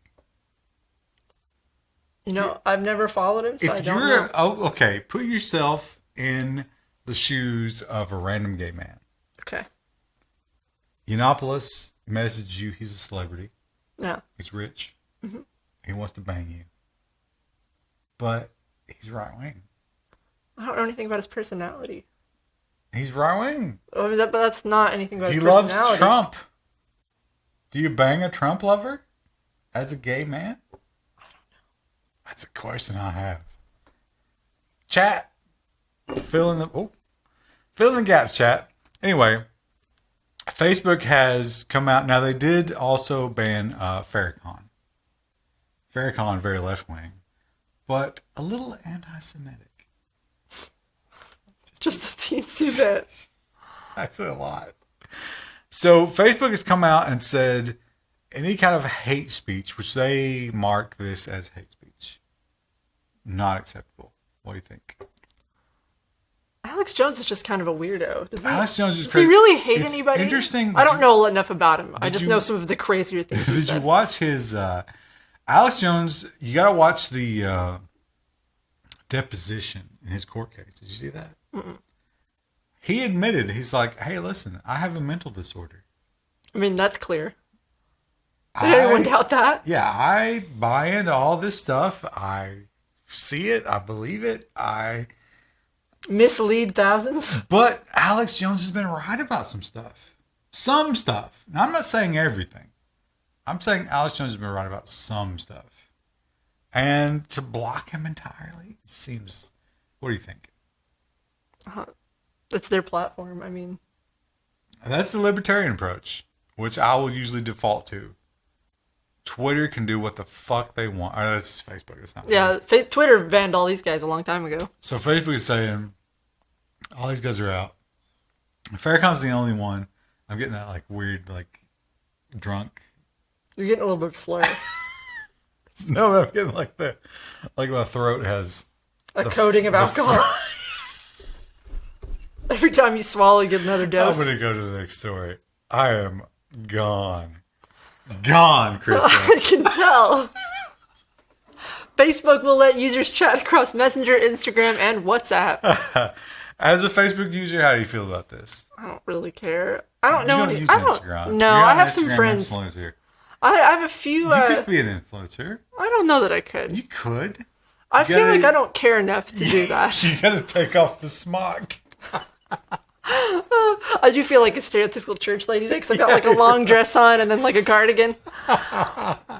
You know, I've never followed him, so I don't know. Oh, okay. Put yourself in the shoes of a random gay man. Okay. Yiannopoulos messaged you. He's a celebrity. Yeah. He's rich. Mm-hmm. He wants to bang you. But he's right wing. I don't know anything about his personality. He's right wing. Oh, but that's not anything about his personality. He loves Trump. Do you bang a Trump lover as a gay man? I don't know. That's a question I have. Chat. Fill in the gap, chat. Anyway, Facebook has come out. Now, they did also ban Farrakhan. Farrakhan, very left wing, but a little anti-Semitic. Just a teensy bit. Actually, a lot. So Facebook has come out and said any kind of hate speech, which they mark this as hate speech, not acceptable. What do you think? Alex Jones is just kind of a weirdo. Alex Jones is crazy. Does he really hate anybody? Interesting. I don't know enough about him. I just know some of the crazier things he said. Did you watch his... Alex Jones, you got to watch the deposition in his court case. Did you see that? Mm-mm. He admitted, he's like, hey, listen, I have a mental disorder. I mean, that's clear. Did anyone doubt that? Yeah, I buy into all this stuff. I see it. I believe it. I mislead thousands. But Alex Jones has been right about some stuff. Some stuff. Now, I'm not saying everything. I'm saying Alex Jones has been right about some stuff. And to block him entirely seems... What do you think? It's their platform. I mean... That's the libertarian approach, which I will usually default to. Twitter can do what the fuck they want. Oh, that's Facebook. It's not. Yeah, Twitter banned all these guys a long time ago. So Facebook is saying all these guys are out. Farrakhan's the only one. I'm getting that like weird, like drunk. You're getting a little bit slur. No, I'm getting like that. Like my throat has a coating of alcohol. Every time you swallow, you get another dose. I'm gonna go to the next story. I am gone. Gone, Krista. I can tell. Facebook will let users chat across Messenger, Instagram, and WhatsApp. As a Facebook user, how do you feel about this? I don't really care. I don't know. You don't use Instagram. No, I have some friends. Influencer. I have a few. You could be an influencer. I don't know that I could. You could. I feel like I don't care enough to do that. You gotta take off the smock. I do feel like a stereotypical church lady because I got like a long dress on and then like a cardigan. My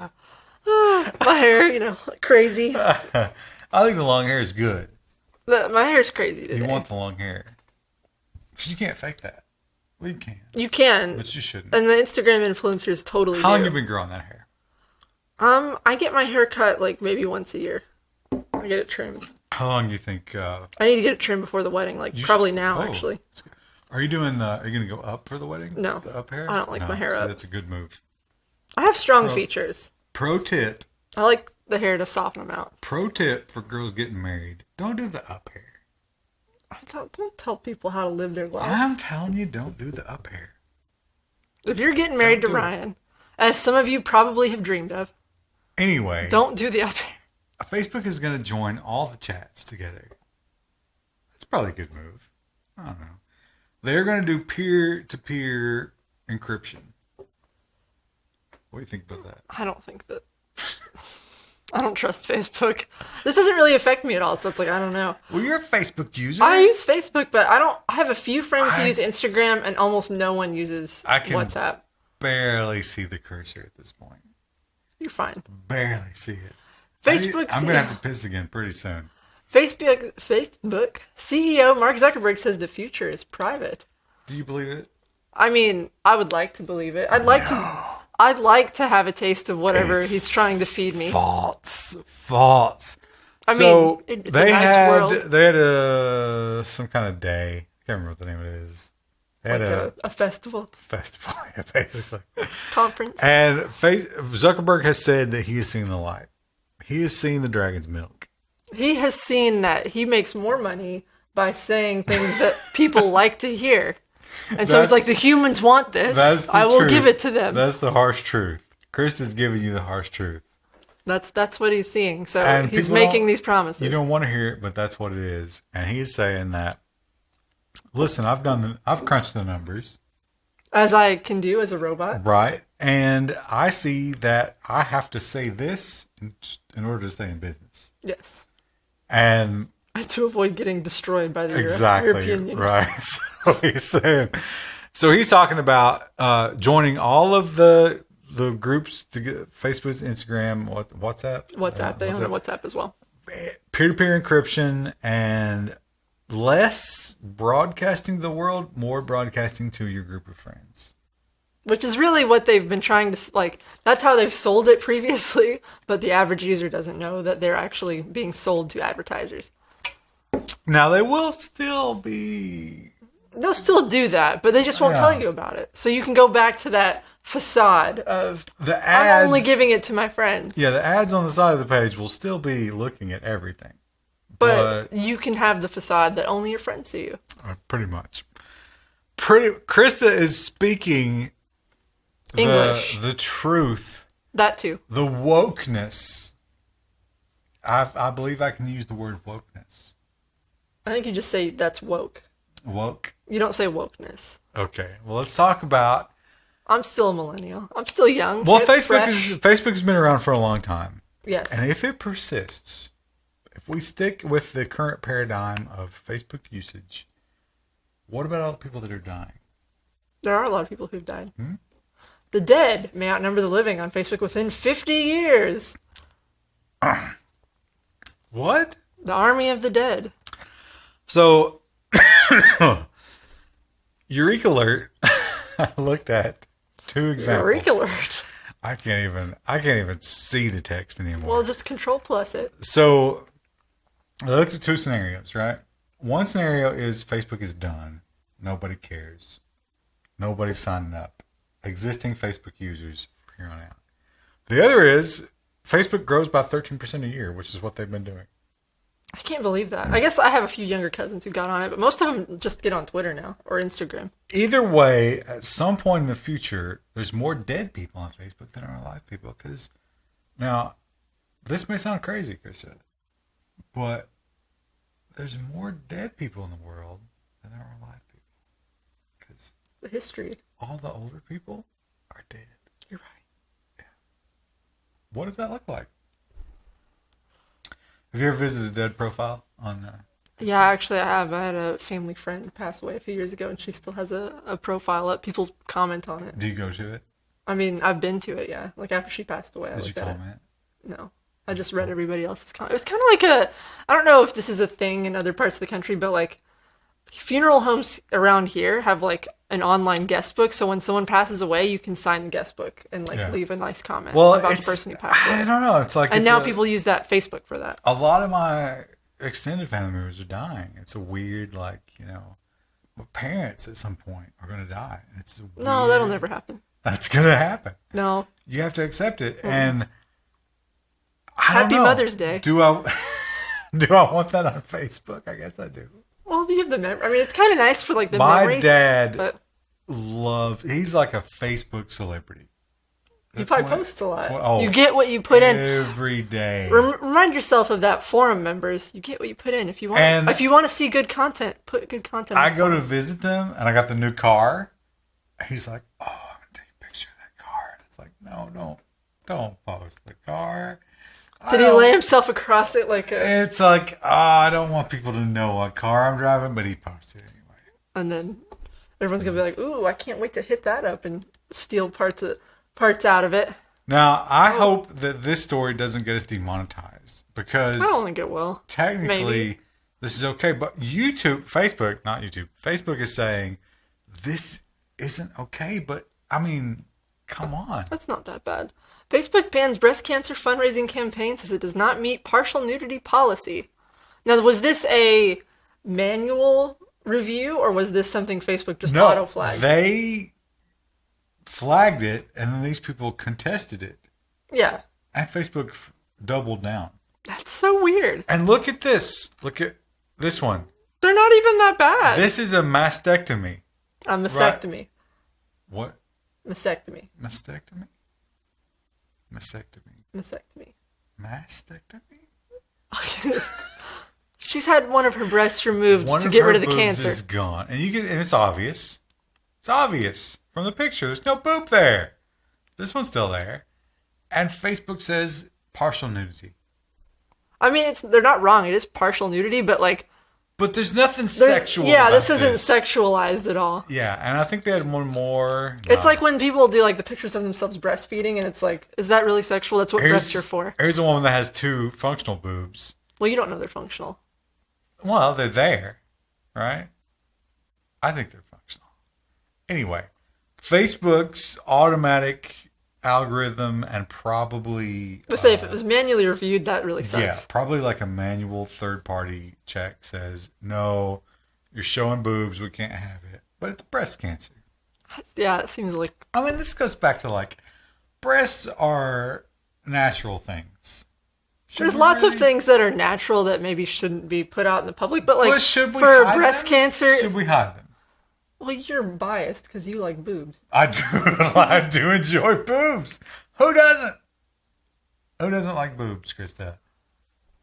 hair, like crazy. I think the long hair is good. My hair's crazy today. You want the long hair. Because you can't fake that. Well, you can. You can. But you shouldn't. And the Instagram influencers totally How long do. have you been growing that hair? I get my hair cut like maybe once a year. I get it trimmed. How long do you think? I need to get it trimmed before the wedding, probably now, actually. Are you doing are you going to go up for the wedding? No. The up hair? I don't like my hair up. That's a good move. I have strong features. Pro tip. I like the hair to soften them out. Pro tip for girls getting married. Don't do the up hair. Don't tell people how to live their lives. I'm telling you, don't do the up hair. If you're getting married to Ryan, as some of you probably have dreamed of. Anyway. Don't do the up hair. Facebook is going to join all the chats together. That's probably a good move. I don't know. They're going to do peer-to-peer encryption. What do you think about that? I don't think that. I don't trust Facebook. This doesn't really affect me at all, so it's like, I don't know. Well, you're a Facebook user. I use Facebook, but I have a few friends who use Instagram, and almost no one uses WhatsApp. Barely see the cursor at this point. You're fine. Barely see it. Facebook. I'm going to have to piss again pretty soon. Facebook CEO Mark Zuckerberg says the future is private. Do you believe it? I mean, I would like to believe it. I'd like to have a taste of whatever he's trying to feed me. False. I mean, it's a nice world. They had some kind of day. I can't remember what the name of it is. They had a festival. Festival, yeah, basically. Conference. And Zuckerberg has said that he has seen the light. He has seen the dragon's milk. He has seen that he makes more money by saying things that people like to hear. And so he's like, the humans want this. I will give it to them. That's the harsh truth. Chris is giving you the harsh truth. That's what he's seeing. So he's making these promises. You don't want to hear it, but that's what it is. And he's saying that, listen, I've crunched the numbers. As I can do as a robot. Right. And I see that I have to say this in order to stay in business. Yes. And to avoid getting destroyed by the European European Union. Right. So he's talking about joining all of the groups to get Facebook's, Instagram, WhatsApp. WhatsApp. They own WhatsApp as well. Peer-to-peer encryption and less broadcasting to the world, more broadcasting to your group of friends. Which is really what they've been trying to, like, that's how they've sold it previously, but the average user doesn't know that they're actually being sold to advertisers. Now, they will still be... They'll still do that, but they just won't tell you about it. So you can go back to that facade of, the ads, I'm only giving it to my friends. Yeah, the ads on the side of the page will still be looking at everything. But you can have the facade that only your friends see you. Pretty much. Krista is speaking English. The truth. That too. The wokeness. I believe I can use the word wokeness. I think you just say that's woke. Woke? You don't say wokeness. Okay. Well, let's talk about... I'm still a millennial. I'm still young. Well, Facebook's been around for a long time. Yes. And if it persists, if we stick with the current paradigm of Facebook usage, what about all the people that are dying? There are a lot of people who've died. The dead may outnumber the living on Facebook within 50 years. What? The army of the dead. So, Eureka Alert, I looked at 2 examples. Eureka Alert. I can't even see the text anymore. Well, just Control plus it. So, I looked at 2 scenarios, right? One scenario is Facebook is done. Nobody cares. Nobody's signing up. Existing Facebook users from here on out. The other is Facebook grows by 13% a year, which is what they've been doing. I can't believe that. I guess I have a few younger cousins who got on it, but most of them just get on Twitter now or Instagram. Either way, at some point in the future, there's more dead people on Facebook than are alive people. Because now, this may sound crazy, Krista, but there's more dead people in the world than there are alive people. Because the history. All the older people are dead. You're right. Yeah. What does that look like? Have you ever visited a dead profile on? Yeah, actually, I have. I had a family friend pass away a few years ago, and she still has a profile up. People comment on it. Do you go to it? I mean, I've been to it. Yeah, like after she passed away. Did you comment? No, I just read everybody else's comment. It was kind of like I don't know if this is a thing in other parts of the country, but like funeral homes around here have like an online guest book, so when someone passes away, you can sign the guest book and like leave a nice comment about the person who passed away. I don't know. It's like, and now people use that Facebook for that. A lot of my extended family members are dying. It's a weird, like, my parents at some point are going to die. It's weird. No, that'll never happen. That's going to happen. No, you have to accept it. And Happy Mother's Day. Do I want that on Facebook? I guess I do. Well, you have the memory. I mean, it's kind of nice for like the my memories. My dad he's like a Facebook celebrity. You probably post a lot. You get what you put in every day. Remind yourself of that forum members. You get what you put in. If you want to see good content, put good content. I go to visit them, and I got the new car. He's like, "Oh, I'm gonna take a picture of that car." And it's like, "No, don't post the car." Did he lay himself across it like a... It's like, I don't want people to know what car I'm driving, but he posted it anyway. And then everyone's going to be like, ooh, I can't wait to hit that up and steal parts out of it. Now, I hope that this story doesn't get us demonetized, because... I don't think it will. Technically, this is okay, but Facebook is saying, this isn't okay, but, I mean, come on. That's not that bad. Facebook bans breast cancer fundraising campaigns as it does not meet partial nudity policy. Now, was this a manual review, or was this something Facebook just auto-flagged? They flagged it, and then these people contested it. Yeah. And Facebook doubled down. That's so weird. And look at this. Look at this one. They're not even that bad. This is a mastectomy. A mastectomy. Right. What? Mastectomy. Mastectomy? Mastectomy. Mastectomy? She's had one of her breasts removed to get rid of the cancer. Is gone, and it's obvious. It's obvious from the picture. There's no boob there. This one's still there. And Facebook says partial nudity. I mean, they're not wrong. It is partial nudity, but like... But there's nothing sexual Yeah, about this isn't sexualized at all. Yeah, and I think they had one more. It's like when people do like the pictures of themselves breastfeeding, and it's like, is that really sexual? That's what breasts are for. Here's a woman that has 2 functional boobs. Well, you don't know they're functional. Well, they're there, right? I think they're functional. Anyway, Facebook's automatic algorithm and probably... Let's say if it was manually reviewed, that really sucks. Yeah, probably like a manual third-party check says, no, you're showing boobs, we can't have it. But it's breast cancer. Yeah, it seems like... I mean, this goes back to like, breasts are natural things. There's lots of things that are natural that maybe shouldn't be put out in the public, but like for breast cancer... Should we hide them? Well, you're biased because you like boobs. I do. I do enjoy boobs. Who doesn't? Who doesn't like boobs, Krista?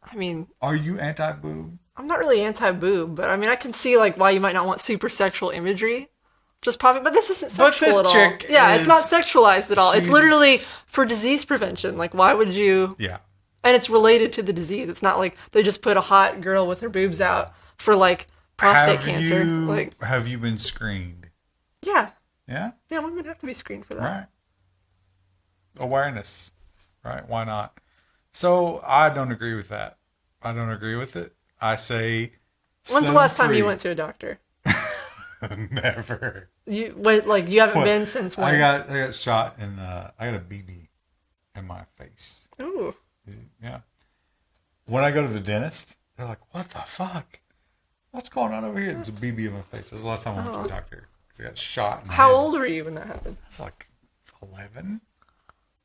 I mean... Are you anti-boob? I'm not really anti-boob, but I mean, I can see like why you might not want super sexual imagery just popping, but this isn't sexual at all. Yeah, it's not sexualized at all. It's literally for disease prevention. Like, why would you... Yeah. And it's related to the disease. It's not like they just put a hot girl with her boobs out for like prostate cancer. Like, have you been screened? Yeah. Yeah? Yeah, women have to be screened for that. Right. Awareness. Right? Why not? So I don't agree with that. I don't agree with it. I say... When's the last time you went to a doctor? Never. You haven't been since when? I got shot in I got a BB in my face. Ooh. Yeah. When I go to the dentist, they're like, "What the fuck? What's going on over here?" It's a BB in my face. That's the last time I went to a doctor because I got shot. How old were you when that happened? I was like 11.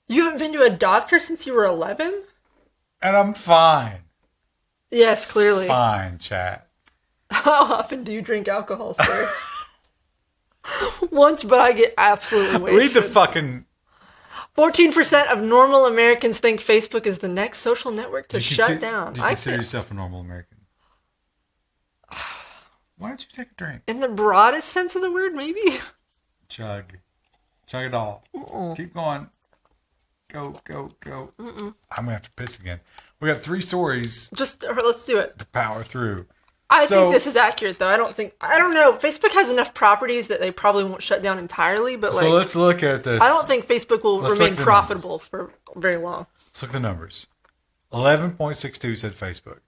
You haven't been to a doctor since you were 11? And I'm fine. Yes, clearly. Fine, chat. How often do you drink alcohol, sir? Once, but I get absolutely wasted. Read the fucking... 14% of normal Americans think Facebook is the next social network to shut down. Do you consider yourself a normal American? Why don't you take a drink? In the broadest sense of the word, maybe? Chug. Chug it all. Keep going. Go, go, go. I'm going to have to piss again. We got 3 stories. Let's do it. To power through. I think this is accurate, though. I don't know. Facebook has enough properties that they probably won't shut down entirely, but so let's look at this. I don't think Facebook will remain profitable for very long. Let's look at the numbers. 11.62 said Facebook.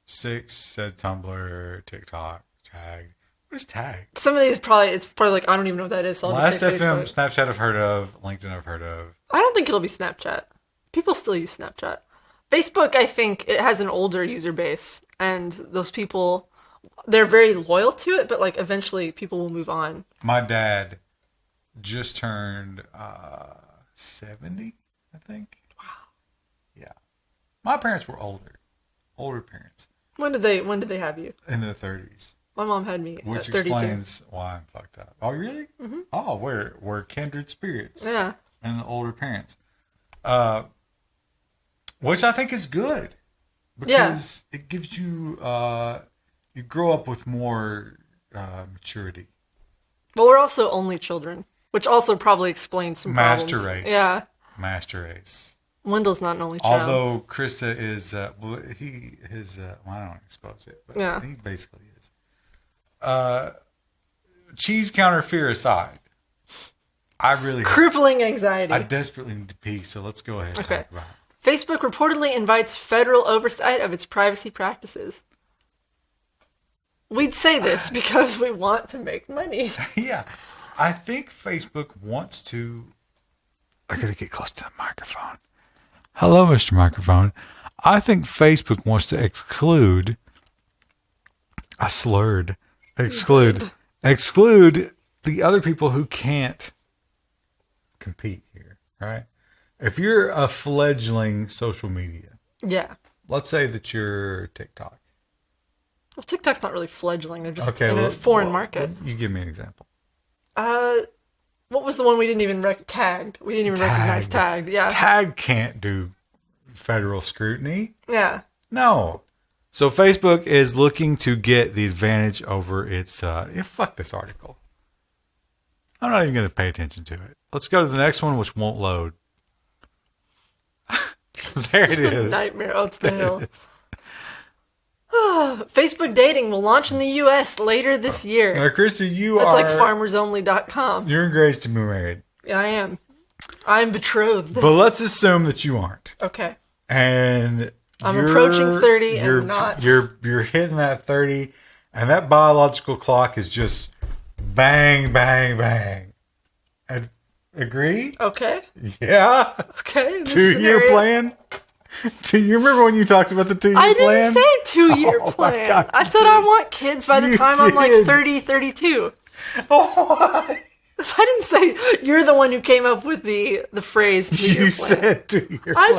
6 said Tumblr, TikTok, Tag. What is Tag? Some of these it's probably like, I don't even know what that is. So I'll just say Last.fm, Facebook. Snapchat I've heard of. LinkedIn I've heard of. I don't think it'll be Snapchat. People still use Snapchat. Facebook, I think it has an older user base, and those people, they're very loyal to it, but like eventually people will move on. My dad just turned 70, I think. Wow. Yeah. My parents were older parents. When did they have you? In their 30s. My mom had me Which at 32. explains why I'm fucked up. Oh, really? Mm-hmm. Oh, we're kindred spirits. Yeah. And the older parents. Which I think is good. Because it gives you, you grow up with more maturity. Well, we're also only children, which also probably explains some problems. Master race. Yeah. Master race. Wendell's not an only child. Although Krista is, I don't expose it, but he basically is. Cheese counter fear aside, I really crippling anxiety. I desperately need to pee, so let's go ahead and talk about it. Facebook reportedly invites federal oversight of its privacy practices. We'd say this because we want to make money. Yeah. I think Facebook wants to... I gotta get close to the microphone. Hello, Mr. Microphone. I think Facebook wants to exclude... I slurred. Exclude the other people who can't compete here, right? If you're a fledgling social media, let's say that you're TikTok. Well, TikTok's not really fledgling; they're just in a foreign market. You give me an example. What was the one we didn't even tagged? We didn't even recognize tagged. Yeah, Tag can't do federal scrutiny. Yeah, no. So Facebook is looking to get the advantage over its. Fuck this article. I'm not even going to pay attention to it. Let's go to the next one, which won't load. There it is. Nightmare. Oh, it's the hill. Facebook dating will launch in the U.S. later this year. Now, Krista, That's like farmersonly.com. You're engaged to be married. Yeah, I am. I'm betrothed. But let's assume that you aren't. Okay. And I'm approaching 30 and not. You're hitting that 30, and that biological clock is just bang, bang, bang. Agree? Okay. Yeah. Okay. 2-year plan? Do you remember when you talked about the 2-year plan? I didn't say 2-year plan. God, I said I want kids by the time I'm like 30, 32. Oh, why? I didn't say you're the one who came up with the phrase 2-year plan. You said 2-year plan. I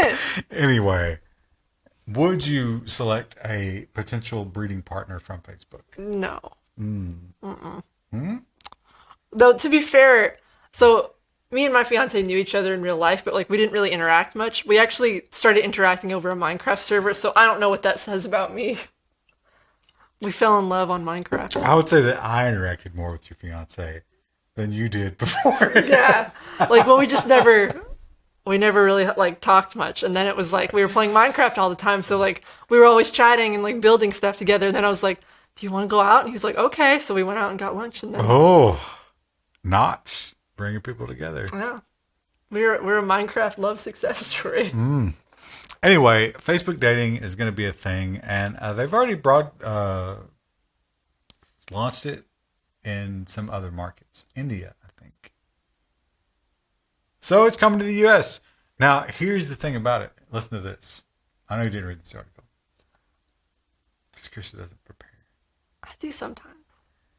did not. Anyway, would you select a potential breeding partner from Facebook? No. Though, to be fair, so me and my fiance knew each other in real life, but like we didn't really interact much. We actually started interacting over a Minecraft server, so I don't know what that says about me. We fell in love on Minecraft. I would say that I interacted more with your fiance than you did before. Yeah. Like, well, we never really like talked much. And then it was like, we were playing Minecraft all the time. So like, we were always chatting and like building stuff together. And then I was like, do you want to go out? And he was like, okay. So we went out and got lunch. And then, notch. Bringing people together. Yeah. We're a Minecraft love success story. Anyway, Facebook dating is going to be a thing. And they've already launched it in some other markets. India, I think. So it's coming to the U.S. Now, here's the thing about it. Listen to this. I know you didn't read this article. Because Krista doesn't prepare. I do sometimes.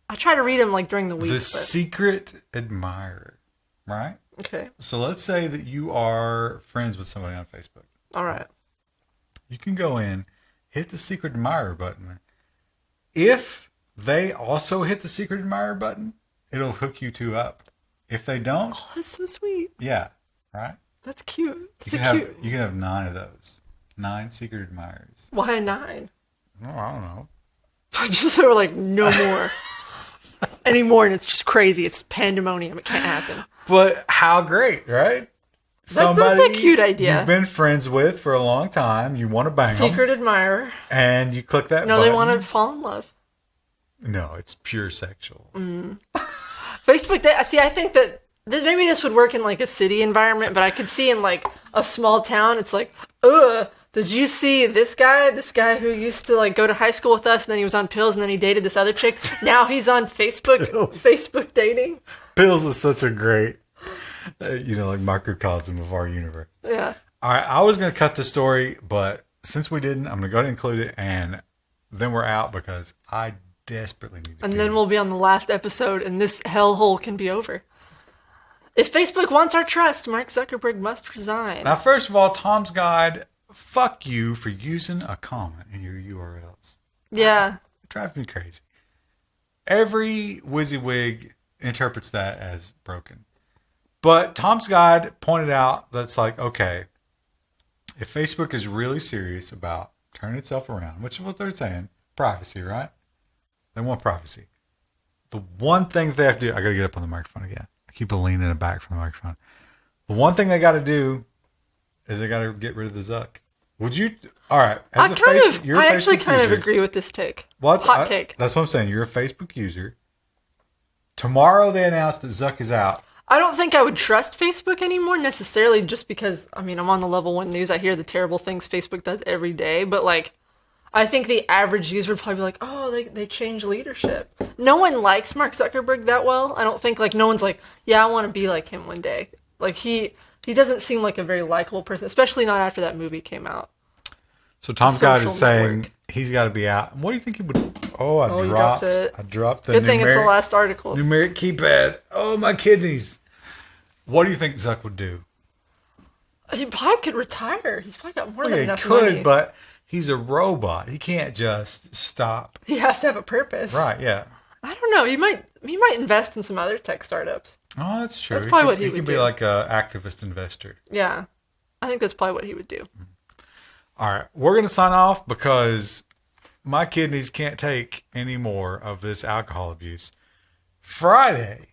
I try to read them like during the week. Secret admirer, right? Okay. So let's say that you are friends with somebody on Facebook. All right. You can go in, hit the secret admirer button. If they also hit the secret admirer button, it'll hook you two up. If they don't, oh, that's so sweet. Yeah, right? That's cute. You can have 9 of those. 9 secret admirers. Why 9? Oh, I don't know. Just so we're like, no more. Anymore, and it's just crazy. It's pandemonium. It can't happen. But how great, right? That's a cute idea. You've been friends with for a long time. You want to bang them. Secret admirer. And you click that No, button. they want to fall in love. No, it's pure sexual. Facebook, I think that maybe this would work in like a city environment, but I could see in like a small town, it's like, ugh. Did you see this guy? This guy who used to like go to high school with us, and then he was on pills, and then he dated this other chick. Now he's on Facebook. Facebook dating. Pills is such a great, like microcosm of our universe. Yeah. All right, I was going to cut the story, but since we didn't, I'm going to go ahead and include it, and then we're out because I desperately need to. And then we'll be on the last episode, and this hellhole can be over. If Facebook wants our trust, Mark Zuckerberg must resign. Now, first of all, Tom's Guide. Fuck you for using a comment in your URLs. Yeah. It drives me crazy. Every WYSIWYG interprets that as broken. But Tom's Guide pointed out that's like, okay, if Facebook is really serious about turning itself around, which is what they're saying, privacy, right? They want privacy. The one thing that they have to do, I got to get up on the microphone again. I keep leaning it back from the microphone. The one thing they got to do is they got to get rid of the Zuck. Would you? All right. I actually kind of agree with this take. Hot take. That's what I'm saying. You're a Facebook user. Tomorrow they announce that Zuck is out. I don't think I would trust Facebook anymore necessarily just because, I'm on the Level 1 news. I hear the terrible things Facebook does every day. But like, I think the average user would probably be like, oh, they changed leadership. No one likes Mark Zuckerberg that well. I don't think no one's like, yeah, I want to be like him one day. Like he doesn't seem like a very likable person, especially not after that movie came out. So Tom's Guide is saying he's got to be out. What do you think he would? I dropped it. I dropped the Good thing it's the last article. Numeric keypad. Oh, my kidneys. What do you think Zuck would do? He probably could retire. He's probably got more than enough money. He money. could, but he's a robot. He can't just stop. He has to have a purpose. Right, yeah. I don't know. He might invest in some other tech startups. Oh, that's true. That's probably what he would do. He could be like an activist investor. Yeah. I think that's probably what he would do. All right. We're going to sign off because my kidneys can't take any more of this alcohol abuse. Friday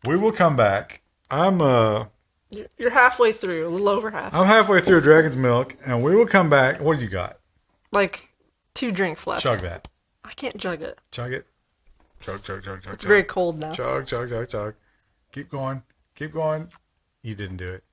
We will come back. You're halfway through, a little over half. I'm halfway through Dragon's Milk, and we will come back. What do you got? Like 2 drinks left. Chug that. I can't jug it. Chug it. Chug, chug, chug, chug. It's very cold now. Chug, chug, chug, chug. Keep going. Keep going. You didn't do it.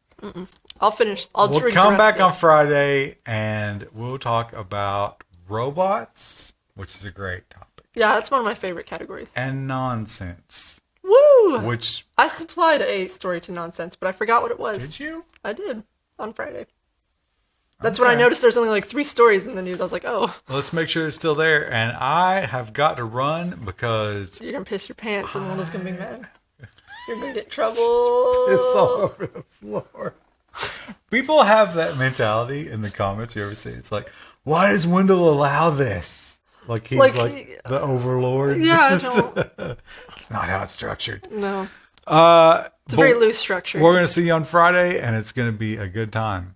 I'll finish. We'll come back on Friday, and we'll talk about robots, which is a great topic. Yeah, that's one of my favorite categories. And nonsense. Woo! Which I supplied a story to nonsense, but I forgot what it was. Did you? I did on Friday. That's when I noticed there's only like 3 stories in the news. I was like, oh. Let's make sure it's still there. And I have got to run because you're going to piss your pants and Mona's going to be mad. You're going to get in trouble. It's all over the floor. People have that mentality in the comments. You ever see it? It's like, why does Wendell allow this? Like he's like the overlord. Yeah, I It's not how it's structured. No. It's a very loose structure. We're going to see you on Friday, and it's going to be a good time.